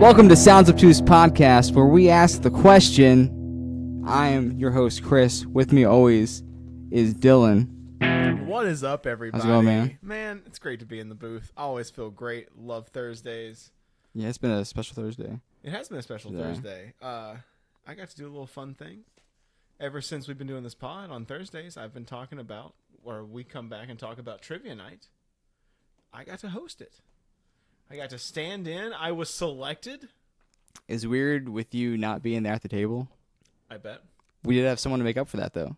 Welcome to Sounds Obtuse Podcast, where we ask the question. I am your host, Chris. With me always is Dylan. What is up, everybody? How's it going, man? Man, it's great to be in the booth. I always feel great. Love Thursdays. Yeah, it's been a special Thursday. It has been a special Thursday. I got to do a little fun thing. Ever since we've been doing this pod on Thursdays, I've been talking about, or we come back and talk about Trivia Night. I got to host it. I got to stand in. I was selected. It's weird with you not being there at the table. I bet. We did have someone to make up for that, though.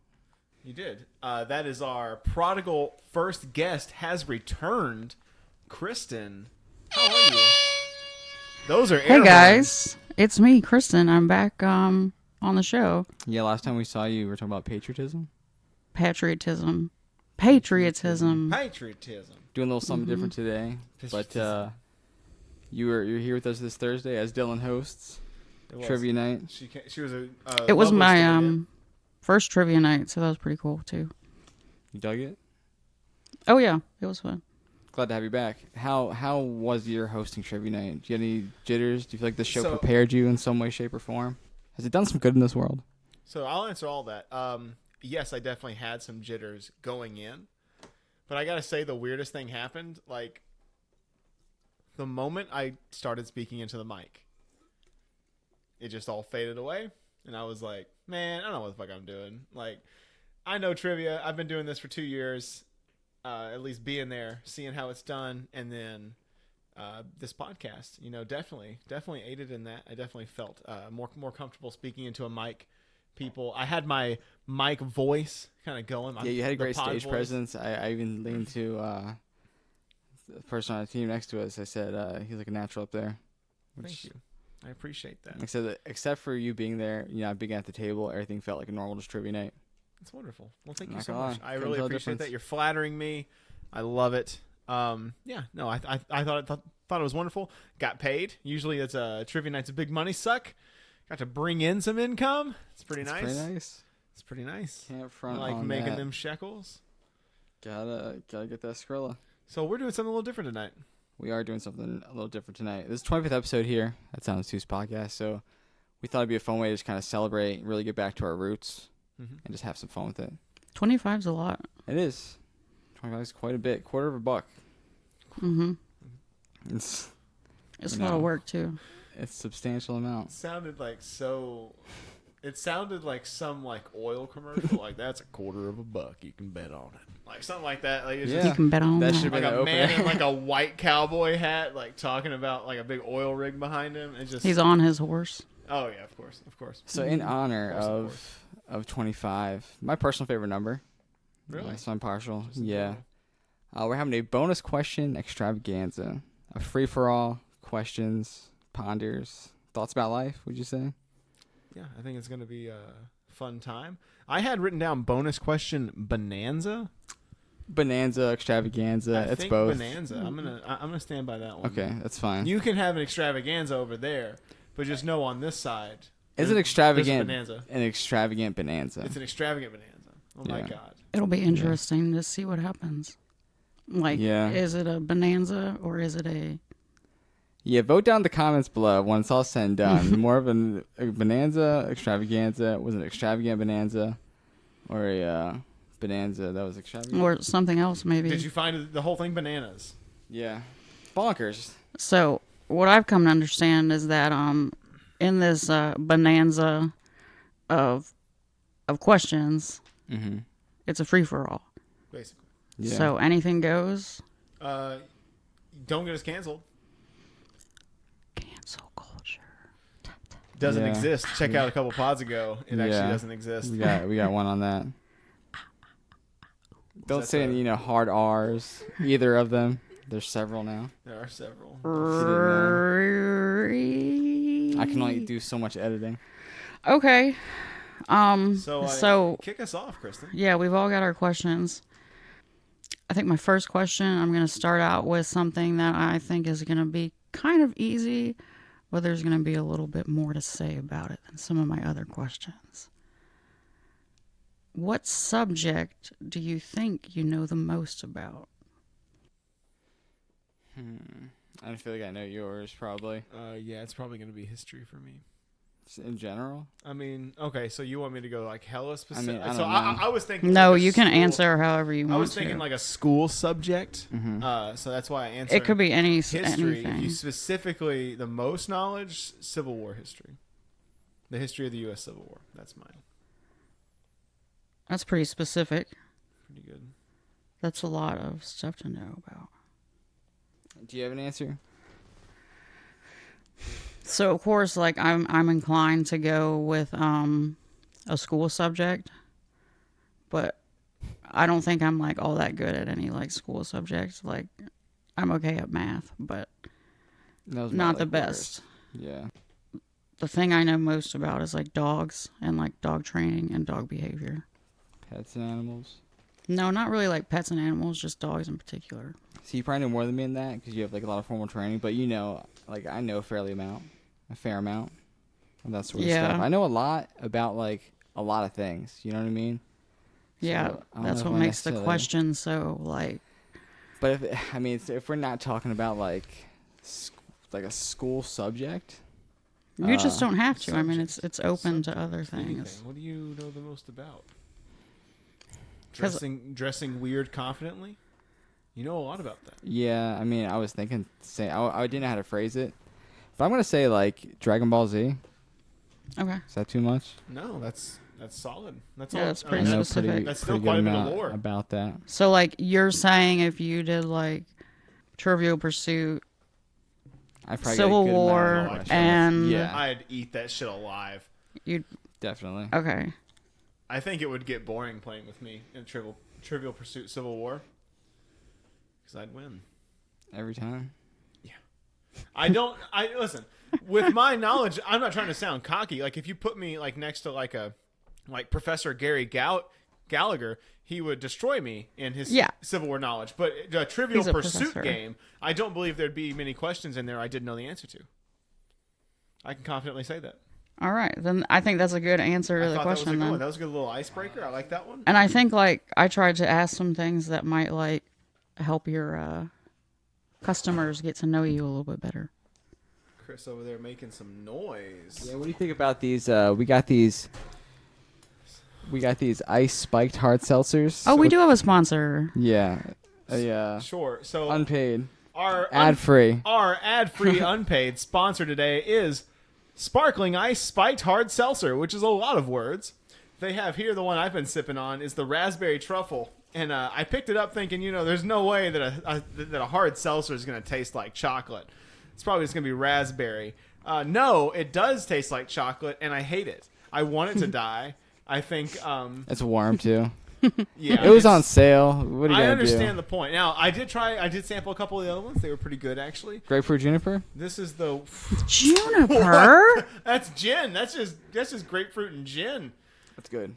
You did. That is our prodigal first guest has returned. Kristen, how are you? Those are air Hey guys, it's me, Kristen. I'm back on the show. Yeah, last time we saw you, we were talking about patriotism. Patriotism. Patriotism. Doing a little something different today. But you're here with us this Thursday as Dylan hosts. Trivia night. She was a. It was my first trivia night, so that was pretty cool too. You dug it? Oh yeah, it was fun. Glad to have you back. How was your hosting trivia night? Do you have any jitters? Do you feel like the show prepared you in some way, shape, or form? Has it done some good in this world? So I'll answer all that. Yes, I definitely had some jitters going in, but I gotta say the weirdest thing happened. Like the moment I started speaking into the mic, it just all faded away, and I was like, "Man, I don't know what the fuck I'm doing." Like, I know trivia. I've been doing this for 2 years. At least being there, seeing how it's done, and then this podcast, definitely aided in that. I definitely felt more comfortable speaking into a mic. I had my mic voice kind of going. Yeah, you had a great stage presence. I even leaned to the person on the team next to us. I said he's like a natural up there. Thank you. I appreciate that. I said that except for you being there, being at the table, everything felt like a normal just trivia night. That's wonderful. Well, thank you so much. I really appreciate that. You're flattering me. I love it. I thought it was wonderful. Got paid. Usually it's a trivia night's a big money suck. Got to bring in some income. It's pretty nice. It's pretty nice. Can't front like on making that. them shekels. Gotta get that Skrilla. So we're doing something a little different tonight. We are doing something a little different tonight. This is the 25th episode here at Sounds Obtuse Podcast, so we thought it'd be a fun way to just kind of celebrate, really get back to our roots, and just have some fun with it. 25's a lot. It is. 25 is quite a bit. $0.25. Mm-hmm. It's a lot of work too. It's a substantial amount. It sounded like some like oil commercial. Like that's $0.25. You can bet on it. Like something like that. Like it's You can bet on that. like a man in like a white cowboy hat, like talking about like a big oil rig behind him. He's on his horse. Oh yeah, of course. So in honor of 25, my personal favorite number. Really? So I'm partial. Yeah. We're having a bonus question extravaganza. A free-for-all questions, ponders, thoughts about life, would you say? Yeah, I think it's going to be a fun time. I had written down bonus question bonanza. Bonanza, extravaganza, it's both. Bonanza. I'm gonna stand by that one. Okay, that's fine. You can have an extravaganza over there, but just know on this side. Is it extravagant? Bonanza. An extravagant bonanza. It's an extravagant bonanza. Oh my God. It'll be interesting to see what happens. Like, is it a bonanza or is it a... Yeah, vote down in the comments below when it's all said and done. More of a bonanza, extravaganza, was it extravagant bonanza, or a bonanza that was extravagant? Or something else, maybe. Did you find the whole thing bananas? Yeah. Bonkers. So, what I've come to understand is that in this bonanza of questions, it's a free-for-all. Basically. Yeah. So, anything goes. Don't get us canceled. Cancel culture. Doesn't exist. Check out a couple pods ago. It actually doesn't exist. We got one on that. Don't say any hard R's. Either of them. There's several now. There are several. I can only do so much editing. Okay. So kick us off, Kristen. Yeah, we've all got our questions. I think my first question, I'm going to start out with something that I think is going to be kind of easy, but there's going to be a little bit more to say about it than some of my other questions. What subject do you think you know the most about? I feel like I know yours probably. Yeah, it's probably gonna be history for me. In general. I mean, okay, so you want me to go like hella specific? I don't so know. I was thinking. No, like a you can school- answer however you want. I was thinking to. like a school subject. Mm-hmm. So that's why I answered. It could be history. anything. If you specifically the most knowledge, Civil War history. The history of the U.S. Civil War. That's mine. That's pretty specific. Pretty good. That's a lot of stuff to know about. Do you have an answer? So of course, like I'm inclined to go with a school subject, but I don't think I'm like all that good at any like school subjects. Like I'm okay at math, but not the best. Yeah. The thing I know most about is like dogs and like dog training and dog behavior. Pets and animals. No, not really like pets and animals, just dogs in particular. So you probably know more than me in that because you have like a lot of formal training. But you know, like I know a fair amount of that sort of stuff. I know a lot about like a lot of things. You know what I mean? Yeah, So, I don't that's know what if I makes the necessarily- question so like. But if we're not talking about like a school subject, You just don't have to. I mean, it's open Subject. to other Anything. things. What do you know the most about? 'Cause- Dressing weird confidently. You know a lot about that. yeah. I mean, I was thinking, I didn't know how to phrase it, but I'm gonna say like Dragon Ball Z. Okay. Is that too much? No, that's solid. That's Yeah, all. that's I pretty mean, I know specific. That's still pretty quite good a bit of amount lore. about that. So like you're saying if you did like Trivial Pursuit, I probably Civil got a good War, amount of questions. and yeah, I'd eat that shit alive. you'd definitely. okay. I think it would get boring playing with me in Trivial Pursuit Civil War. Because I'd win. Every time. Listen, with my knowledge, I'm not trying to sound cocky. Like if you put me like next to like Professor Gary Gallagher, he would destroy me in his Civil War knowledge. But a Trivial He's a Pursuit professor. game, I don't believe there'd be many questions in there I didn't know the answer to. I can confidently say that. All right, then I think that's a good answer to I the thought question. that was a good Then. one. That was a good little icebreaker. I like that one. And I think like I tried to ask some things that might like help your customers get to know you a little bit better. Chris over there making some noise. Yeah. What do you think about these? We got these ice spiked hard seltzers. Oh, we do have a sponsor. Yeah. Yeah. Sure. So Unpaid. our Ad free. Our ad-free unpaid sponsor today is Sparkling Ice Spiked Hard Seltzer, which is a lot of words. They have here, the one I've been sipping on is the raspberry truffle. And I picked it up thinking, there's no way that a hard seltzer is going to taste like chocolate. It's probably just going to be raspberry. No, it does taste like chocolate, and I hate it. I want it to die. I think... It's warm too. yeah, It was on sale. What are you I gonna understand do? the point. Now, I did sample a couple of the other ones. They were pretty good, actually. Grapefruit juniper. This is the... Juniper. That's gin. That's just grapefruit and gin. That's good.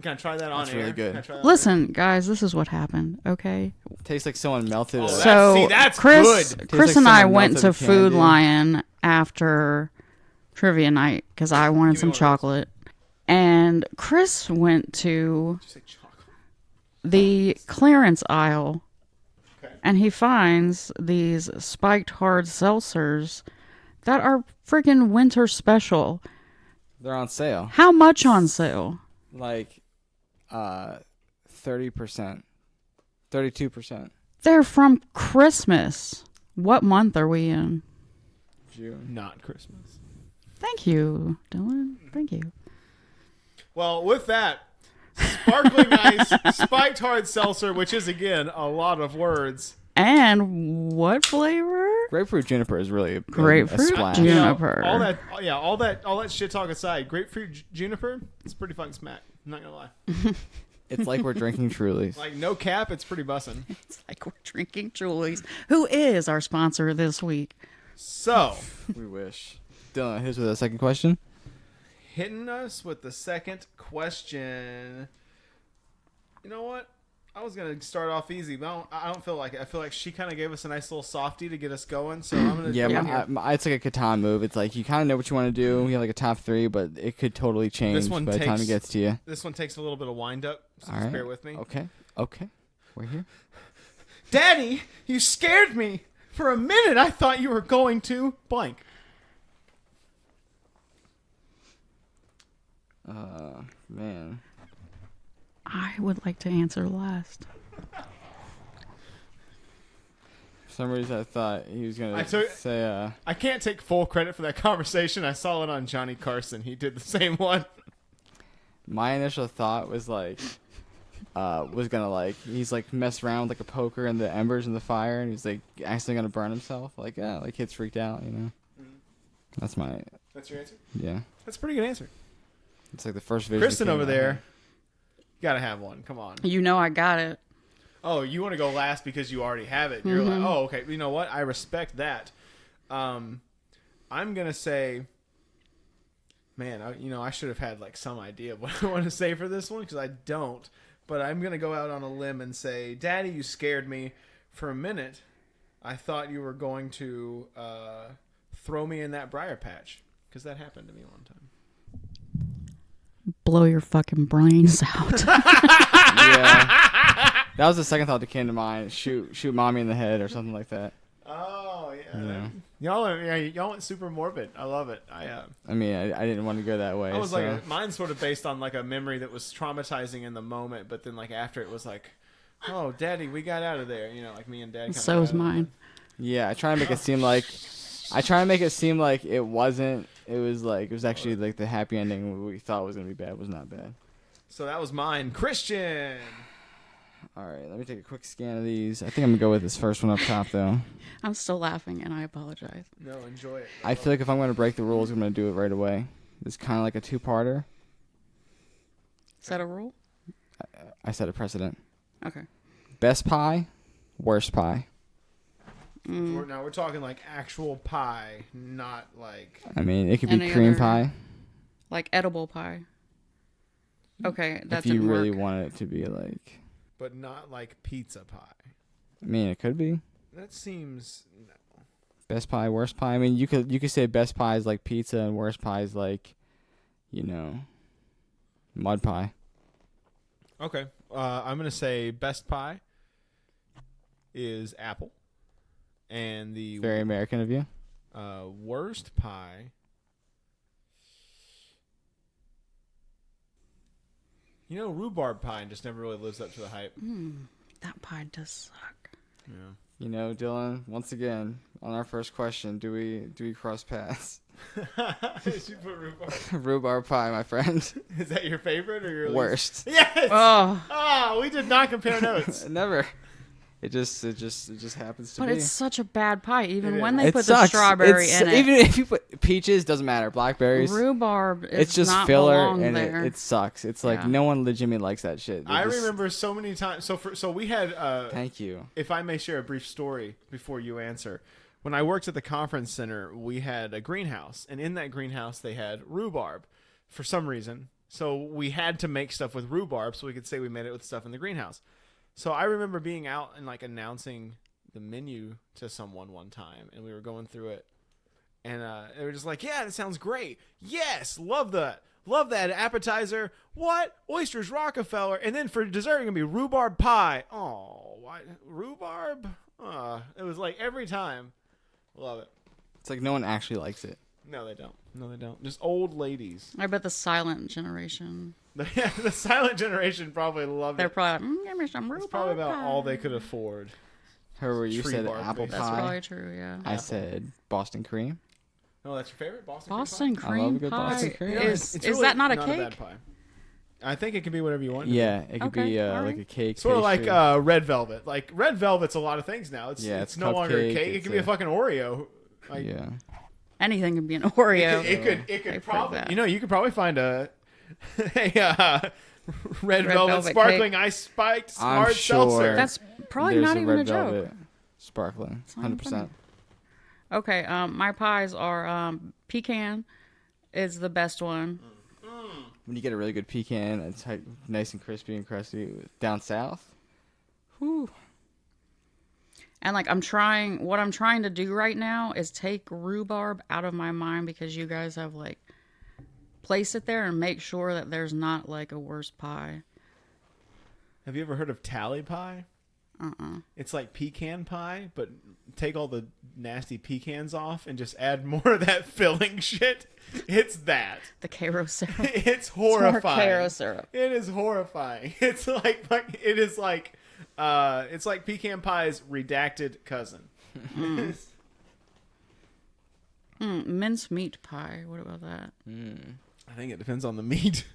Can I try that on That's air? really good. Can I try that Listen, guys, this is what happened. Okay. Tastes like someone melted. Oh, a- So that's Chris, good. Chris Tastes and like I someone went melted to a Food candy. Lion after trivia night because I wanted Give me some one of those. chocolate, and Chris went to on? Say chocolate. the clearance aisle, Okay. and he finds these spiked hard seltzers that are freaking winter special. They're on sale. How much on sale? Like 30%. 32%. They're from Christmas. What month are we in? June. Not Christmas. Thank you, Dylan. Thank you. Well, with that, Sparkling Ice Spiked Hard Seltzer, which is, again, a lot of words. And what flavor? Grapefruit juniper is really a Grapefruit splash. juniper. All that shit talk aside, grapefruit juniper, it's pretty fucking smack. I'm not gonna lie. It's like we're drinking Trulies. Like, no cap, it's pretty bussin'. It's like we're drinking Julie's, who is our sponsor this week. So, We wish. Dylan, here's with the second question. hitting us with the second question. You know what? I was gonna start off easy, but I don't feel like it. I feel like she kind of gave us a nice little softie to get us going. So I'm gonna. Yeah, do it here. it's like a Catan move. It's like you kind of know what you want to do. You have like a top three, but it could totally change one by the time it takes- gets to you. This one takes a little bit of wind up, so All just right. bear with me. Okay. We're here. Daddy, you scared me. For a minute, I thought you were going to blank. Man. I would like to answer last. For some reason, I thought he was going to say... I can't take full credit for that conversation. I saw it on Johnny Carson. He did the same one. My initial thought was like... he's like mess around with like a poker in the embers in the fire, and he's like accidentally gonna burn himself. Like, yeah, like kids freaked out, you know. Mm-hmm. That's your answer? Yeah. That's a pretty good answer. It's like the first vision. Kristen over there, you gotta have one. Come on. You know I got it. Oh, you want to go last because you already have it. You're like, oh, okay. You know what? I respect that. I'm gonna say, man, I should have had like some idea of what I want to say for this one because I don't. But I'm going to go out on a limb and say, Daddy, you scared me. For a minute, I thought you were going to throw me in that briar patch. Because that happened to me one time. Blow your fucking brains out. Yeah. That was the second thought that came to mind. Shoot mommy in the head or something like that. Oh, yeah. Yeah. Y'all went super morbid. I love it. I didn't want to go that way. I was like, mine's sort of based on like a memory that was traumatizing in the moment, but then like after it was like, oh, Daddy, we got out of there. You know, like me and Dad. So was mine. Yeah, I try to make it seem like it wasn't. It was actually like the happy ending we thought was gonna be bad was not bad. So that was mine, Christian. All right, let me take a quick scan of these. I think I'm gonna go with this first one up top though. I'm still laughing, and I apologize. No, enjoy it. I feel like if I'm gonna break the rules, I'm gonna do it right away. It's kind of like a two-parter. Is that a rule? I set a precedent. Okay. Best pie, worst pie. Now we're talking like actual pie, not like. I mean, it could be Any cream other- pie. Like edible pie. Okay, that If you didn't really work. want it to be like. But not like pizza pie. I mean, it could be. That seems no. Best pie, worst pie. I mean, you could say best pie is like pizza and worst pie is like, mud pie. Okay, I'm gonna say best pie is apple, and the Very American of you. worst pie. Rhubarb pie just never really lives up to the hype. That pie does suck. Yeah. Dylan, once again, on our first question, do we cross paths? Did you put rhubarb? Rhubarb pie, my friend. Is that your favorite or your Worst? Yes. Oh, we did not compare notes. Never. It just happens to be. But it's such a bad pie, even It when is. they It put sucks. the strawberry in it. Even if you put peaches, doesn't matter. Blackberries. Rhubarb is It's just not filler, belong and there. it sucks. It's like Yeah. no one legitimately likes that shit. I remember so many times. So we had. Thank you. If I may share a brief story before you answer. When I worked at the conference center, we had a greenhouse, and in that greenhouse they had rhubarb for some reason. So we had to make stuff with rhubarb so we could say we made it with stuff in the greenhouse. So I remember being out and like announcing the menu to someone one time, and we were going through it, and they were just like, "Yeah, that sounds great. Yes, love that. Love that appetizer. What? Oysters Rockefeller, and then for dessert, it's gonna be rhubarb pie. Oh, why rhubarb? It was like every time. Love it. It's like no one actually likes it. No, they don't. No, they don't. Just old ladies. I bet the silent generation. The silent generation probably loved They're it. probably like, give me some rhubarb It's probably about pie. all they could afford. However, you Tree said bark apple based. That's pie. probably true, yeah. I said Boston cream. Oh, that's your favorite Boston Boston cream I love a cream good pie Boston cream. pie? is It's is really that not a a cake? bad pie. I think it can be whatever you want. Yeah, it could Okay, be all like right. a cake. Sort of like pastry. red velvet. Like red velvet's a lot of things now. It's Yeah, it's no longer a cupcake, cake. It it's can be a fucking Oreo. Like, yeah. Anything can be an Oreo. It could I've heard probably. that. You could probably find a red velvet velvet sparkling cake. ice spiked I'm hard sure. seltzer. That's probably There's not even red a joke. velvet sparkling, not even 100%. Okay, my pies are pecan is the best one. When you get a really good pecan, it's like nice and crispy and crusty down south. Whew. And like what I'm trying to do right now is take rhubarb out of my mind because you guys have like placed it there and make sure that there's not like a worse pie. Have you ever heard of tally pie? It's like pecan pie, but take all the nasty pecans off and just add more of that filling shit. It's that. The Karo syrup. It's horrifying. It's more Karo syrup. It is horrifying. It's like it's like pecan pie's redacted cousin. Mincemeat pie. What about that? I think it depends on the meat.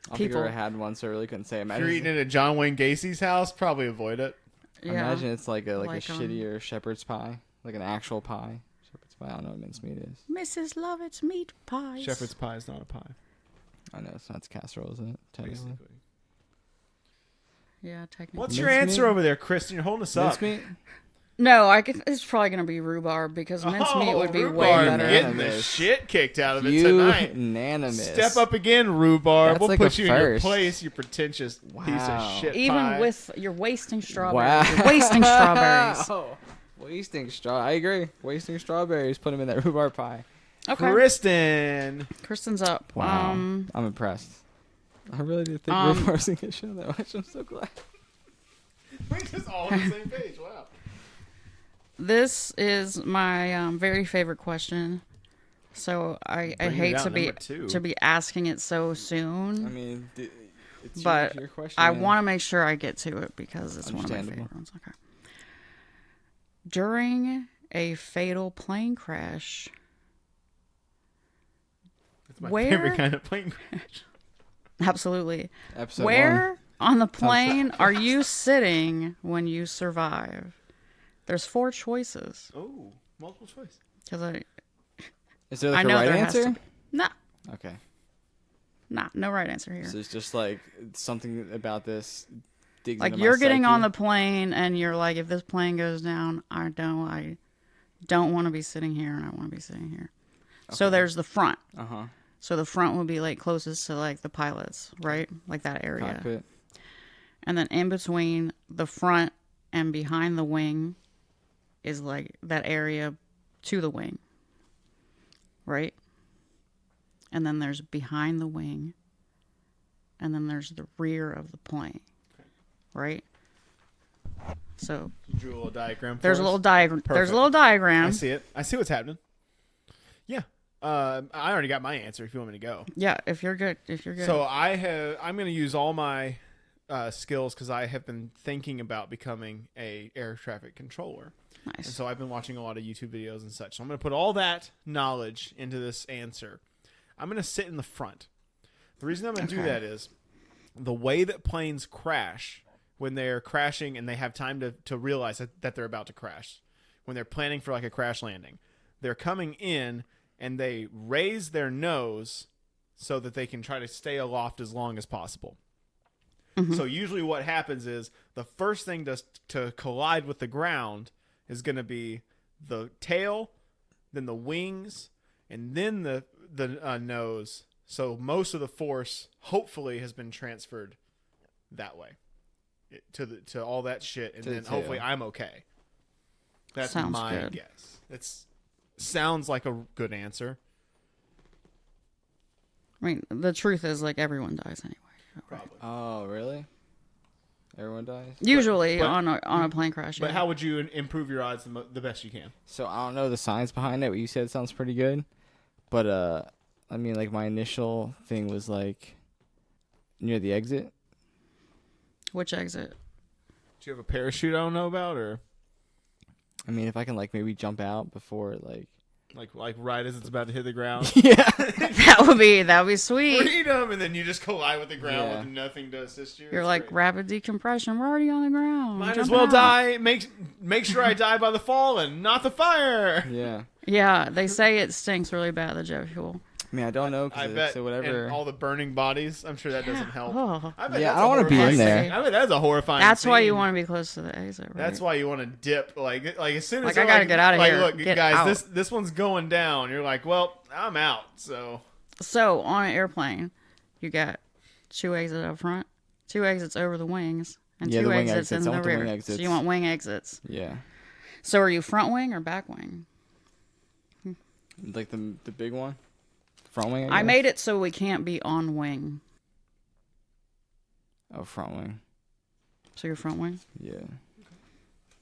I think I ever had one, so I really couldn't say. If you're eating it at John Wayne Gacy's house, probably avoid it. Yeah. Imagine it's like a shittier shepherd's pie, like an actual pie. Shepherd's pie. I don't know what mincemeat is. Mrs. Lovett's meat pies. Shepherd's pie is not a pie. I know it's not casserole, isn't it? Technically. Basically. Yeah, technically. What's your answer over there, Kristen? You're holding us up. Mincemeat? No, it's probably gonna be rhubarb because mincemeat would be way rhubarb, better. getting the shit kicked out of it tonight. Unanimous. Step up again, rhubarb. That's We'll like put a you in your first. place, you pretentious piece of shit Even pie. with you're wasting strawberries. Wow. You're wasting strawberries. Wasting I agree. Wasting strawberries. Put them in that rhubarb pie. Okay. Kristen's up. Wow. I'm impressed. I really did think rhubarb's in the show that much. I'm so glad. We're just all on the same page. Wow. This is my very favorite question. So I hate to be asking it so soon. I mean, it's but your question. I man. want to make sure I get to it because it's one of my favorite ones. Okay. During a fatal plane crash, That's my favorite kind of plane crash. Absolutely. Episode Where 1. on the plane are you sitting when you survive? There's 4 choices. Oh, multiple choice. Because Is there I like a know right there answer? has to be. No. Okay. Nah, no right answer here. So it's just like something about this digs Like into you're my getting psyche. on the plane and you're like, if this plane goes down, I don't want to be sitting here and I want to be sitting here. Okay. So there's the front. Uh-huh. So the front would be like closest to like the pilots, right? Like that area. Cockpit. And then in between the front and behind the wing is like that area to the wing. Right? And then there's behind the wing. And then there's the rear of the plane. Right? So You drew a little diagram. there's a little diagram. There's a little diagram. I see it. I see what's happening. Yeah. I already got my answer. If you want me to go. Yeah, if you're good. So I'm going to use all my skills because I have been thinking about becoming a air traffic controller. Nice. And so I've been watching a lot of YouTube videos and such. So I'm going to put all that knowledge into this answer. I'm going to sit in the front. The reason I'm going to do that is the way that planes crash when they're crashing and they have time to realize that they're about to crash. When they're planning for like a crash landing. They're coming in and they raise their nose so that they can try to stay aloft as long as possible. Mm-hmm. So usually what happens is the first thing to collide with the ground is going to be the tail, then the wings, and then the nose. So most of the force hopefully has been transferred that way to all that shit, and then hopefully I'm okay. That's Sounds my good. guess. Sounds like a good answer. I mean, the truth is like everyone dies anyway. Probably. Oh, really? Everyone dies? Usually But- on a plane crash. But yeah. how would you improve your odds the best you can? So I don't know the science behind it. What you said sounds pretty good. But, I mean, like, my initial thing was, like, near the exit. Which exit? Do you have a parachute I don't know about, or I mean, if I can, like, maybe jump out before, like... like right as it's about to hit the ground? Yeah. that would be sweet. Freedom, and then you just collide with the ground Yeah. with nothing to assist you. You're It's like great. rapid decompression. We're already on the ground. Might as Jump well out. die. Make sure I die by the fall and not the fire. Yeah. Yeah, they say it stinks really bad, the jet fuel. I mean, I don't know, I because bet. so whatever... And all the burning bodies. I'm sure that doesn't help. Oh. I bet Yeah, that's I don't a wanna be in horrifying there. scene. I bet that's a horrifying. That's why you scene. want to be close to the exit, right? That's why you want to dip, like as soon as Like, they're I gotta get outta here. Look, Get guys, out. this one's going down. You're like, well, I'm out. So on an airplane, you got 2 exits up front, 2 exits over the wings, and Yeah, 2 the wing exits in exits. I the want the rear. wing So exits. you want wing exits. Yeah. So are you front wing or back wing? Like the big one? Front wing, I guess? made it so we can't be on wing. Oh, front wing. So your front wing? Yeah.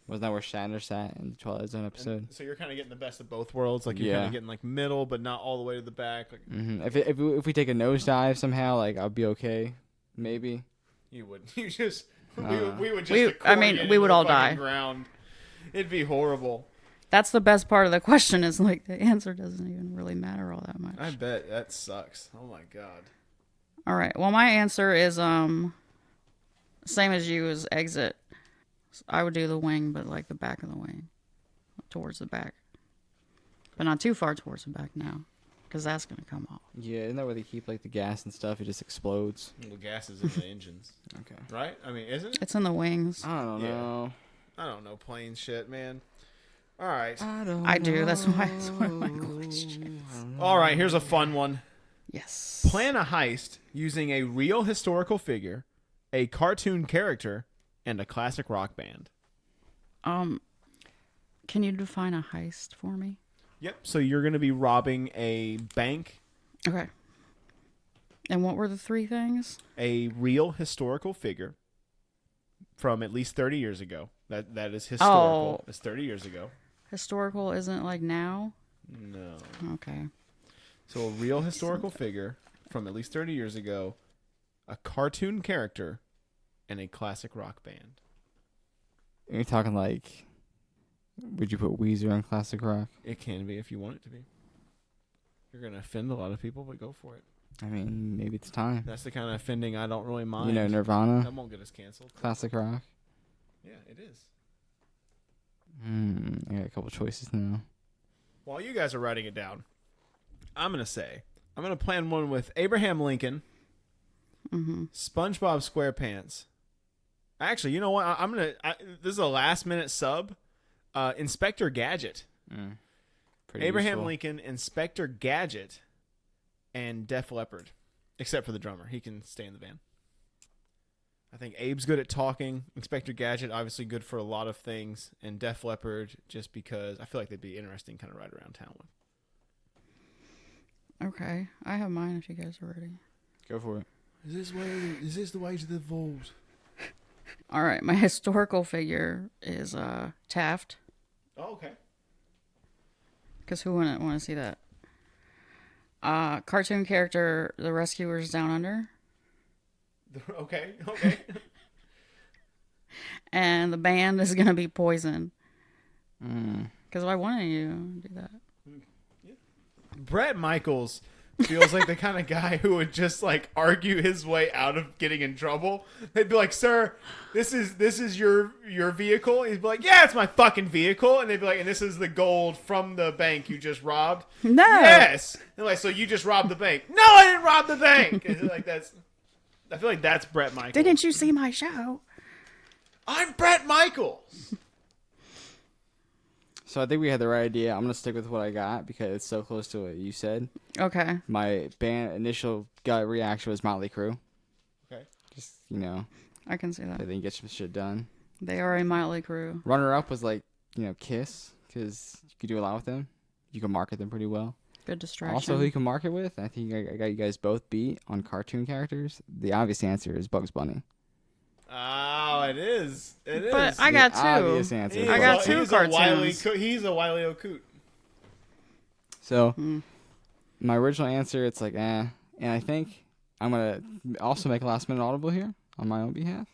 Wasn't that where Shatner sat in the Twilight Zone episode? And so you're kind of getting the best of both worlds. Like, you're kind of getting, like, middle, but not all the way to the back. Like, If we take a nosedive somehow, like, I'll be okay. Maybe. You wouldn't. You just... we would just... we would all die. Ground. It'd be horrible. That's the best part of the question is, like, the answer doesn't even really matter all that much. I bet. That sucks. Oh, my God. All right. Well, my answer is same as you, is exit. I would do the wing, but like the back of the wing, towards the back, but not too far towards the back now, because that's gonna come off. Yeah, isn't that where they keep like the gas and stuff? It just explodes. Well, gas is in the engines. Okay. Right? I mean, isn't it? It's in the wings. I don't know. I don't know plane shit, man. All right. I do. That's why it's one of my questions. All right. Here's a fun one. Yes. Plan a heist using a real historical figure, a cartoon character, and a classic rock band. Can you define a heist for me? Yep. So you're going to be robbing a bank. Okay. And what were the three things? A real historical figure from at least 30 years ago. That is historical. Oh. It's 30 years ago. Historical isn't like now? No. Okay. So a real historical figure from at least 30 years ago, a cartoon character, and a classic rock band. You're talking like, would you put Weezer on classic rock? It can be if you want it to be. You're going to offend a lot of people, but go for it. I mean, maybe it's time. That's the kind of offending I don't really mind. You know, Nirvana, That won't get us canceled. classic rock. Yeah, it is. I got a couple choices now. While you guys are writing it down, I'm going to plan one with Abraham Lincoln, SpongeBob SquarePants. Actually, you know what? This is a last minute sub. Inspector Gadget. Pretty Abraham useful. Lincoln, Inspector Gadget, and Def Leppard. Except for the drummer. He can stay in the band. I think Abe's good at talking. Inspector Gadget, obviously good for a lot of things. And Def Leppard, just because I feel like they'd be interesting kind of ride around town with. Okay. I have mine if you guys are ready. Go for it. Is this the way to the vault? All right. My historical figure is Taft. Oh, okay. Because who wouldn't want to see that? Cartoon character, The Rescuers Down Under. Okay. And the band is going to be Poison. Because why wouldn't you do that? Bret Michaels feels like the kind of guy who would just like argue his way out of getting in trouble. They'd be like, "Sir, this is your vehicle." He'd be like, "Yeah, it's my fucking vehicle." And they'd be like, "And this is the gold from the bank you just robbed." No. Yes. And like, so you just robbed the bank? No, I didn't rob the bank. And like I feel like that's Bret Michaels. Didn't you see my show? I'm Bret Michaels. So I think we had the right idea. I'm going to stick with what I got because it's so close to what you said. Okay. My band initial gut reaction was Motley Crue. Okay. Just, you know, I can see that. they didn't get some shit done. They are a Motley Crue. Runner-up was like, you know, Kiss because you could do a lot with them. You can market them pretty well. Good distraction. Also, who you can market with, I think I got you guys both beat on cartoon characters. The obvious answer is Bugs Bunny. Oh, it is. It is. But I got The two. obvious answer. I got two cartoons. He's a Wile E. Coot. So, my original answer, it's like, And I think I'm going to also make a last-minute audible here on my own behalf.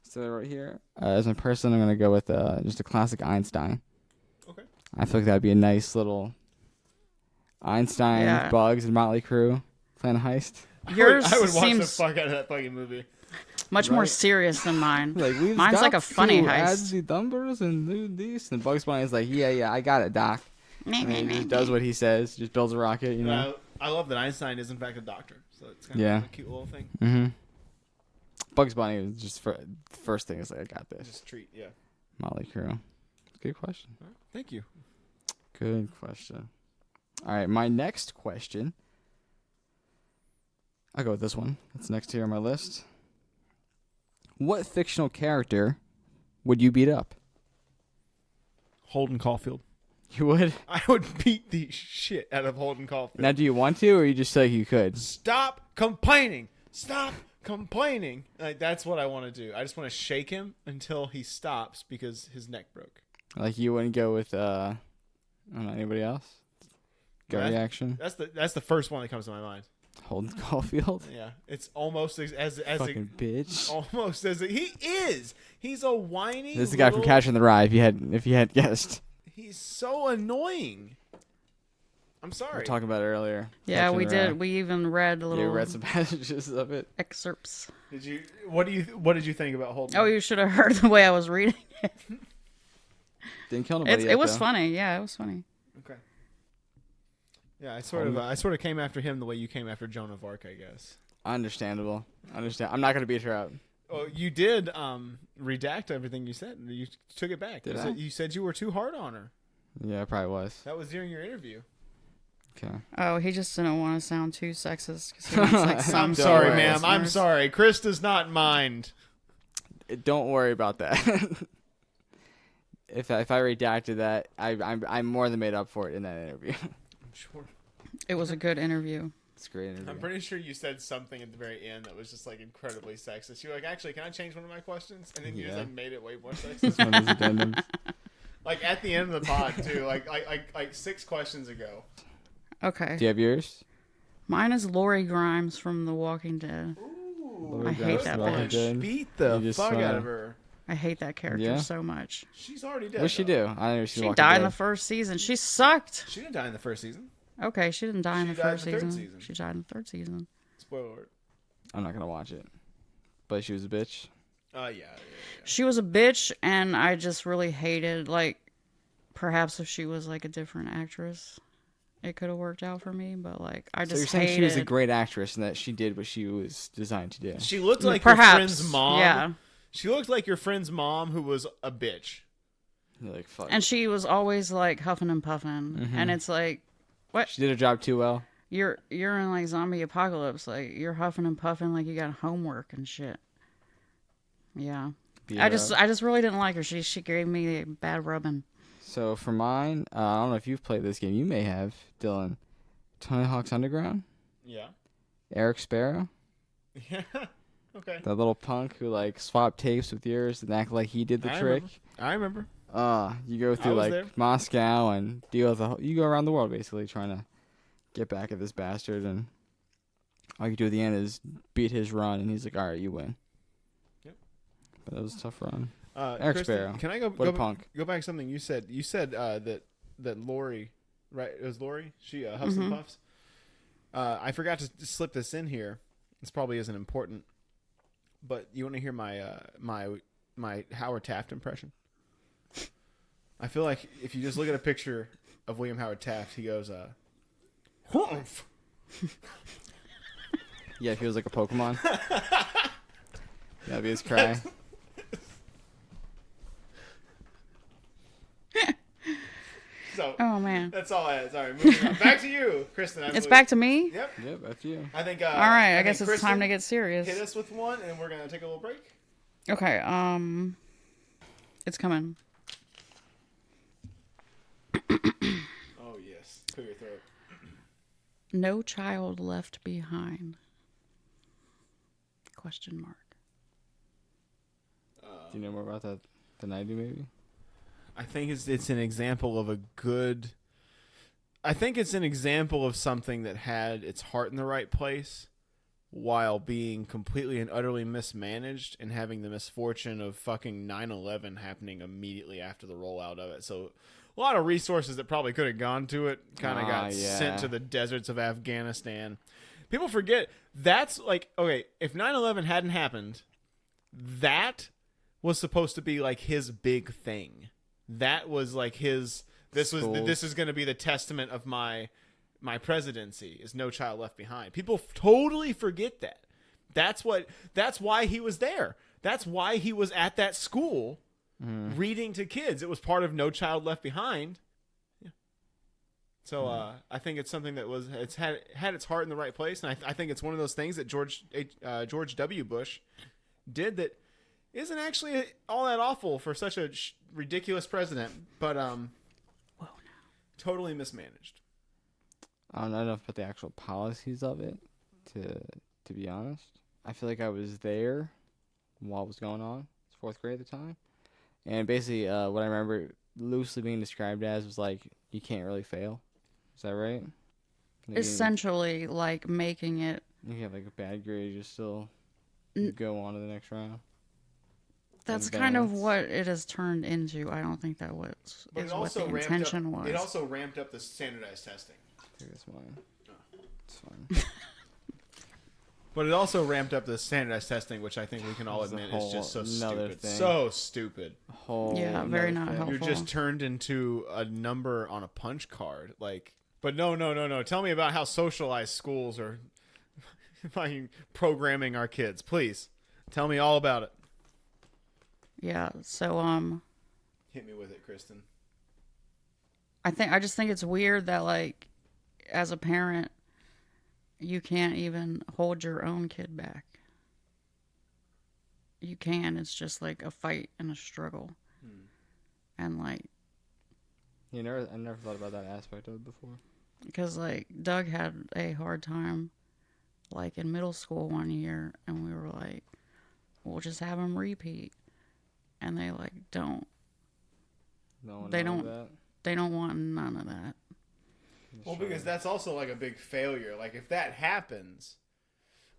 So, right here, as my person, I'm going to go with just a classic Einstein. Okay. I feel like that would be a nice little Einstein, Bugs, and Motley Crue plan a heist. Yours I would watch the seems fuck out of that fucking movie. much more serious than mine. Like, Mine's like a funny add heist. the numbers and do this. And Bugs Bunny is like, yeah, I got it, Doc. And he just does what he says, just builds a rocket, you know. I love that Einstein is in fact a doctor, so it's kind of a cute little thing. Mm-hmm. Bugs Bunny is just the first thing is like, I got this. Just treat, yeah. Motley Crue. Good question. All right. Thank you. Good question. All right, my next question. I'll go with this one. That's next here on my list. What fictional character would you beat up? Holden Caulfield. You would? I would beat the shit out of Holden Caulfield. Now, do you want to, or you just say you could? Stop complaining. Stop complaining. Like that's what I want to do. I just want to shake him until he stops because his neck broke. Like you wouldn't go with I don't know, anybody else? Gut reaction. That's the first one that comes to my mind. Holden Caulfield. Yeah, it's almost as Fucking bitch. almost as he is. He's a whiny. This is the guy from Catcher in the Rye. If you had guessed. He's so annoying. I'm sorry. We were talking about it earlier. Yeah, Catcher we in the Rye. did. We even read a little. Yeah, we read some passages of it. Excerpts. Did you? What did you think about Holden? Oh, you should have heard the way I was reading it. Didn't kill nobody. It was funny. Yeah, it was funny. Okay. Yeah, I sort of came after him the way you came after Joan of Arc, I guess. Understandable. I'm not gonna beat her out. Oh, you did redact everything you said. You took it back. You said you were too hard on her. Yeah, I probably was. That was during your interview. Okay. Oh, he just didn't want to sound too sexist. 'Cause he wants, like, some I'm sorry, worry, ma'am. I'm listeners. sorry. Chris does not mind. Don't worry about that. If I redacted that, I'm more than made up for it in that interview. I'm sure. It was a good interview. It's a great interview. I'm pretty sure you said something at the very end that was just like incredibly sexist. You were like, actually, can I change one of my questions? And then you just like made it way more It's sexist. one of those addendums. Like at the end of the pod too. Like 6 questions ago. Okay. Do you have yours? Mine is Lori Grimes from The Walking Dead. Ooh, I hate that Walking bitch. Dead. Beat the You just fuck saw out her. of her. I hate that character Yeah? so much. She's already dead. What'd she though. do? I never seen She Walking died in Dead. the first season. She sucked. She didn't die in the first season. Okay, she didn't die in She the died in first the third season. season. She died in the third season. Spoiler alert. I'm not gonna watch it. But she was a bitch. Yeah. She was a bitch, and I just really hated, like, perhaps if she was, like, a different actress, it could have worked out for me, but, like, I So just you're saying hated... she was a great actress and that she did what she was designed to do. She looked like Perhaps, your friend's mom. yeah. She looked like your friend's mom who was a bitch. You're like, fuck. And she was always, like, huffing and puffing, and it's like, She did her job too well. you're in, like, zombie apocalypse, like, you're huffing and puffing like you got homework and shit. Yeah. Beat I her just up. I just really didn't like her. She gave me a bad rubbing. So for mine, I don't know if you've played this game. You may have, Dylan. Tony Hawk's Underground. Yeah. Eric Sparrow. Yeah. Okay. That little punk who like swapped tapes with yours and act like he did the I trick. I remember. You go through was like there. Moscow and deal with you go around the world basically trying to get back at this bastard, and all you do at the end is beat his run, and he's like, all right, you win. Yep. But that was a tough run. Eric Sparrow. Can I go What a punk. go back to something you said? You said that Lori, right? It was Lori. She huffs and puffs. I forgot to slip this in here. This probably isn't important, but you want to hear my my Howard Taft impression? I feel like if you just look at a picture of William Howard Taft, he goes, "Humph." Yeah, if he was like a Pokemon. That'd be his cry. So Oh man. that's all I had. Sorry, moving on. Back to you, Kristen. It's back to me? Yep. Yep, that's you. I think. All right, I think guess it's Kristen time to get serious. hit us with one, and we're gonna take a little break. Okay, it's coming. Oh yes, clear your throat. No child left behind. Question mark. Do you know more about that than I do, maybe? I think it's an example of a good. I think it's an example of something that had its heart in the right place, while being completely and utterly mismanaged and having the misfortune of fucking 9/11 happening immediately after the rollout of it. So a lot of resources that probably could have gone to it kind of got sent to the deserts of Afghanistan. People forget that's like, okay, if 9/11 hadn't happened, that was supposed to be like his big thing. That was like his this is going to be the testament of my presidency is No Child Left Behind. People totally forget that. That's why he was there. That's why he was at that school reading to kids. It was part of No Child Left Behind. Yeah. So I think it's something that it's had its heart in the right place, and I think it's one of those things that George W. Bush did that isn't actually all that awful for such a ridiculous president, but totally mismanaged. I don't know enough about the actual policies of it to be honest. I feel like I was there while it was going on. It's 4th grade at the time. And basically, what I remember loosely being described as was like, you can't really fail. Is that right? Like, Essentially, like making it. you have like a bad grade, you still go on to the next round. That's kind of what it has turned into. I don't think that was what the intention was. It also ramped up the standardized testing. I think that's mine. It's fine. But it also ramped up the standardized testing, which I think we can all admit is just so stupid. Thing. So stupid. Yeah, very not helpful. You're just turned into a number on a punch card. Like, but no. Tell me about how socialized schools are programming our kids. Please. Tell me all about it. Yeah, so hit me with it, Kristen. I just think it's weird that like as a parent you can't even hold your own kid back. You can, it's just like a fight and a struggle. And like I never thought about that aspect of it before. Because like Doug had a hard time like in middle school one year, and we were like, we'll just have him repeat. And they like don't. They don't want none of that. Well, because that's also like a big failure. Like if that happens,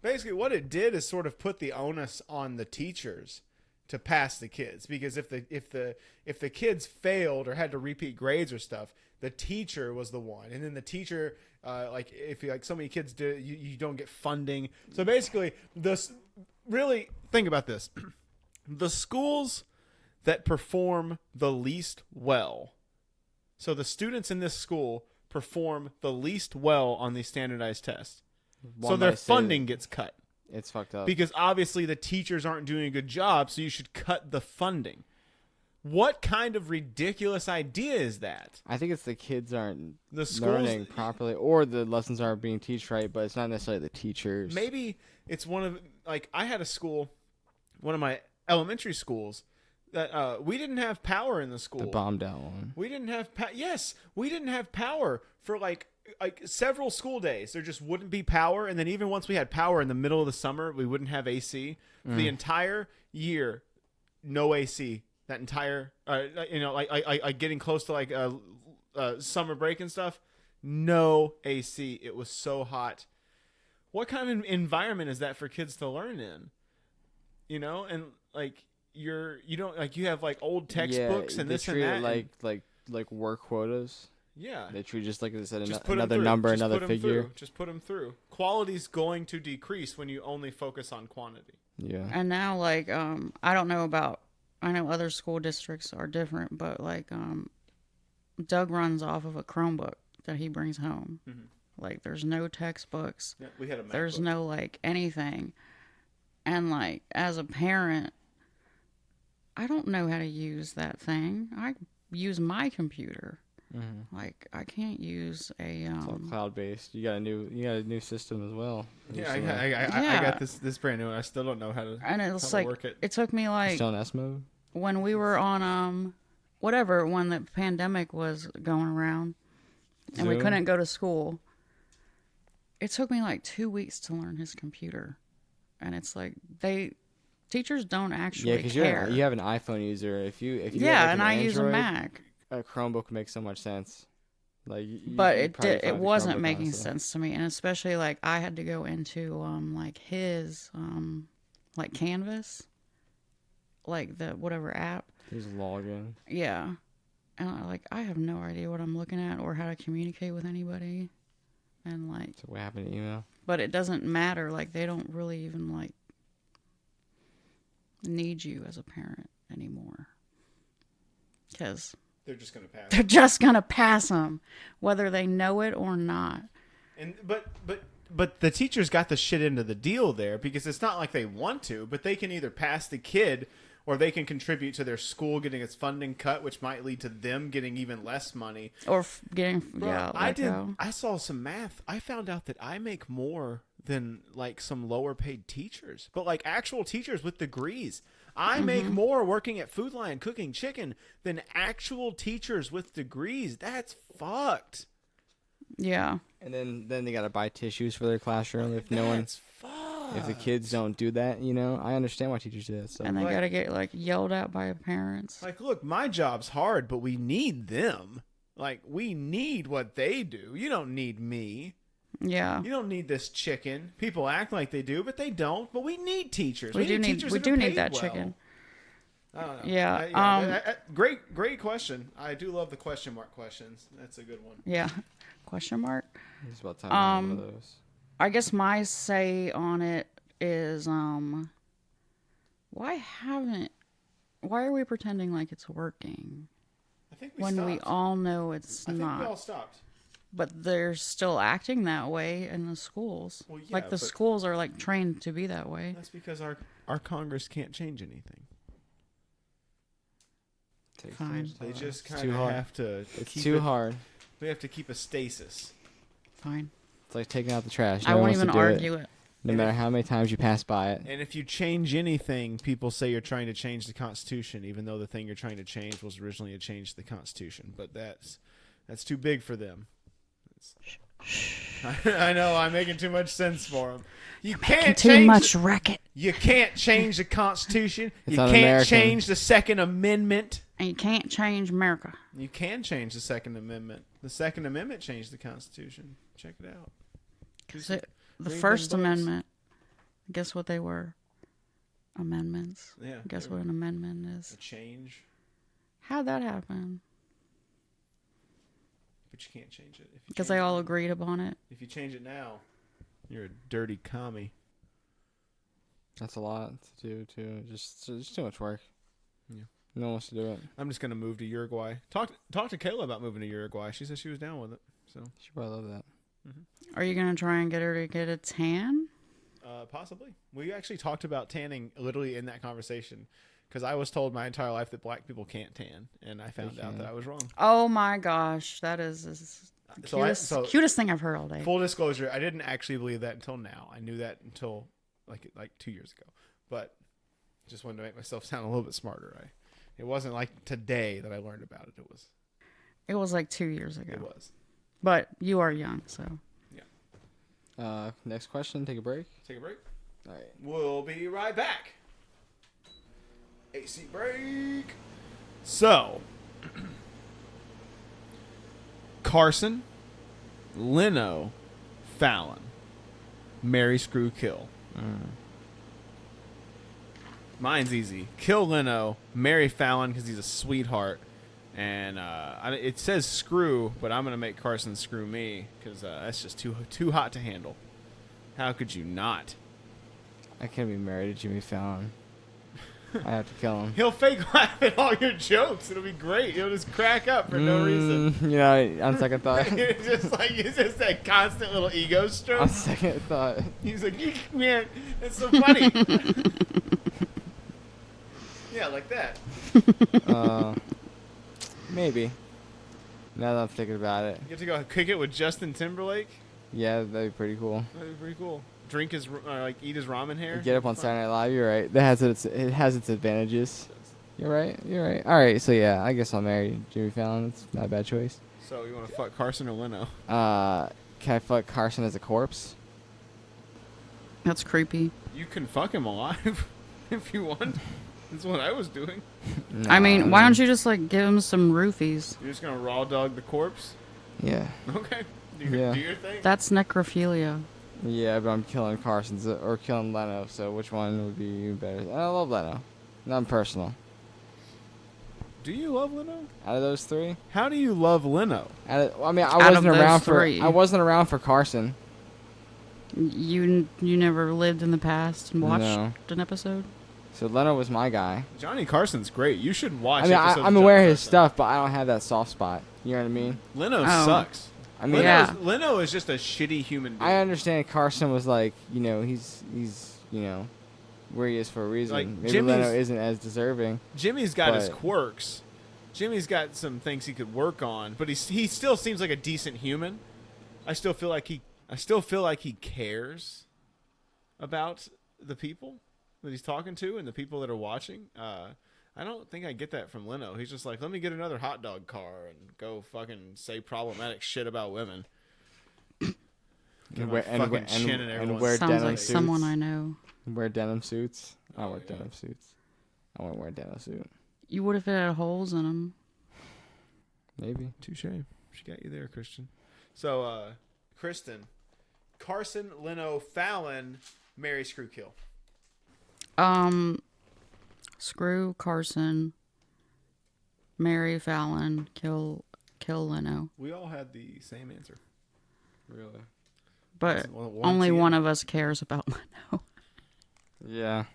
basically what it did is sort of put the onus on the teachers to pass the kids. Because if the kids failed or had to repeat grades or stuff, the teacher was the one. And then the teacher, like if like so many kids do, you don't get funding. So basically, really think about this: the schools that perform the least well. So the students in this school perform the least well on these standardized tests. So their funding gets cut. It's fucked up. Because obviously the teachers aren't doing a good job, so you should cut the funding. What kind of ridiculous idea is that? I think it's the kids aren't learning properly, or the lessons aren't being taught right, but it's not necessarily the teachers. Maybe it's one of, like, I had a school, one of my elementary schools, that we didn't have power in the school. The bombed out one. We didn't have we didn't have power for like several school days. There just wouldn't be power, and then even once we had power in the middle of the summer, we wouldn't have AC. For the entire year, no AC. That entire like getting close to like summer break and stuff, no AC. It was so hot. What kind of environment is that for kids to learn in? You know, and like you don't like you have like old textbooks and this and that, like work quotas. Yeah, they treat just like I said, just another number, just another figure. Just put them through. Quality's going to decrease when you only focus on quantity. Yeah, and now like I don't know about. I know other school districts are different, but like Doug runs off of a Chromebook that he brings home. Mm-hmm. Like there's no textbooks. Yeah, we had a MacBook. There's no like anything. And like as a parent, I don't know how to use that thing. I use my computer. Mm-hmm. Like I can't use a it's all cloud based. You got a new system as well. Yeah, I got this brand new. I still don't know how to. And it's like work it. It took me like still in S mode. When we were on when the pandemic was going around and we couldn't go to school, it took me like 2 weeks to learn his computer. And it's like teachers don't actually care. You have an iPhone user. If you have like and I Android, use a Mac. A Chromebook makes so much sense. Like, but it wasn't making sense to me, and especially like I had to go into like his like Canvas. Like the whatever app. His login. Yeah. And I have no idea what I'm looking at or how to communicate with anybody. And like so what happened to email? But it doesn't matter. Like they don't really even like need you as a parent anymore. Because they're just gonna pass. They're just gonna pass them, whether they know it or not. And but the teachers got the shit into the deal there because it's not like they want to, but they can either pass the kid or they can contribute to their school getting its funding cut, which might lead to them getting even less money. Or getting, I saw some math. I found out that I make more than like some lower paid teachers, but like actual teachers with degrees. I make more working at Food Lion cooking chicken than actual teachers with degrees. That's fucked. Yeah. And then they got to buy tissues for their classroom if no one. That's fucked. if the kids don't do that, I understand why teachers do that. So. And they got to get, like, yelled at by parents. Like, look, my job's hard, but we need them. Like, we need what they do. You don't need me. Yeah. You don't need this chicken. People act like they do, but they don't. But we need teachers. We do need that well. chicken. I don't know. Yeah. Great question. I do love the question mark questions. That's a good one. Yeah. Question mark? It's about time to have one of those. I guess my say on it is, why are we pretending like it's working? I think we when stopped. we all know it's I not. think we all stopped. But they're still acting that way in the schools. Well, yeah, like the schools are like trained to be that way. That's because our Congress can't change anything. Fine. They just kind of have to. It's too hard. We have to keep a stasis. Fine. It's like taking out the trash. I won't even argue it. No matter how many times you pass by it. And if you change anything, people say you're trying to change the Constitution, even though the thing you're trying to change was originally a change to the Constitution. But that's too big for them. I know I'm making too much sense for them. You can't too much racket. You can't change the Constitution. It's you can't un-American. change the Second Amendment. And you can't change America. You can change the Second Amendment. The Second Amendment changed the Constitution. Check it out. The First Amendment, guess what they were? Amendments. Yeah. Guess what an amendment is? A change. How'd that happen? But you can't change it. Because they all agreed upon it. If you change it now, you're a dirty commie. That's a lot to do, too. Just too much work. Yeah. No one wants to do it. I'm just gonna move to Uruguay. Talk to Kayla about moving to Uruguay. She said she was down with it. So She probably love that. Mm-hmm. Are you going to try and get her to get a tan? Possibly. We actually talked about tanning literally in that conversation because I was told my entire life that black people can't tan, and I found out that I was wrong. Oh my gosh, that is the cutest thing I've heard all day. Full disclosure, I didn't actually believe that until now. I knew that until like 2 years ago, but just wanted to make myself sound a little bit smarter. It wasn't like today that I learned about it. It was like 2 years ago. It was. But you are young, so. Yeah. Next question. Take a break. Take a break. All right. We'll be right back. AC break. So, Carson, Leno, Fallon, marry, screw, kill. Mine's easy. Kill Leno, marry Fallon because he's a sweetheart. And it says screw, but I'm going to make Carson screw me because that's just too hot to handle. How could you not? I can't be married to Jimmy Fallon. I have to kill him. He'll fake laugh at all your jokes. It'll be great. He'll just crack up for no reason. On second thought. it's just that constant little ego stroke. On second thought. He's like, man, it's so funny. Yeah, like that. Maybe. Now that I'm thinking about it. You get to go kick it with Justin Timberlake. Yeah, that'd be pretty cool. That'd be pretty cool. Drink his eat his ramen hair. Get up on Saturday Night Live. You're right. It has its advantages. You're right. All right. So yeah, I guess I'll marry Jimmy Fallon. It's not a bad choice. So you want to fuck Carson or Leno? Can I fuck Carson as a corpse? That's creepy. You can fuck him alive if you want. That's what I was doing. I mean, why don't you just like give him some roofies? You're just gonna raw dog the corpse? Yeah. Okay. Do your thing. That's necrophilia. Yeah, but I'm killing Carson or killing Leno. So which one would be better? I love Leno. Not personal. Do you love Leno? Out of those three? How do you love Leno? I wasn't around for Carson. You never lived in the past and watched an episode? So Leno was my guy. Johnny Carson's great. You should watch. I mean, I'm aware of his stuff, but I don't have that soft spot. You know what I mean? Leno sucks. I mean, Leno is just a shitty human being. I understand Carson was like, he's where he is for a reason. Like, Maybe Leno isn't as deserving. Jimmy's got his quirks. Jimmy's got some things he could work on, but he still seems like a decent human. I still feel like he cares about the people that he's talking to and the people that are watching. I don't think I get that from Leno. He's just like, let me get another hot dog car and go fucking say problematic shit about women. Get my fucking chin in everyone's wear Sounds denim like suits. someone I know. Wear denim suits. I Oh, wear yeah. denim suits. I want to wear a denim suit. You would if it had holes in them. Maybe. Touche. She got you there, Christian. So, Kristen, Carson, Leno, Fallon, Mary, Screw, Kill. Screw Carson, marry Fallon, kill Leno. We all had the same answer. Really? But Well, only TM. one of us cares about Leno. Yeah.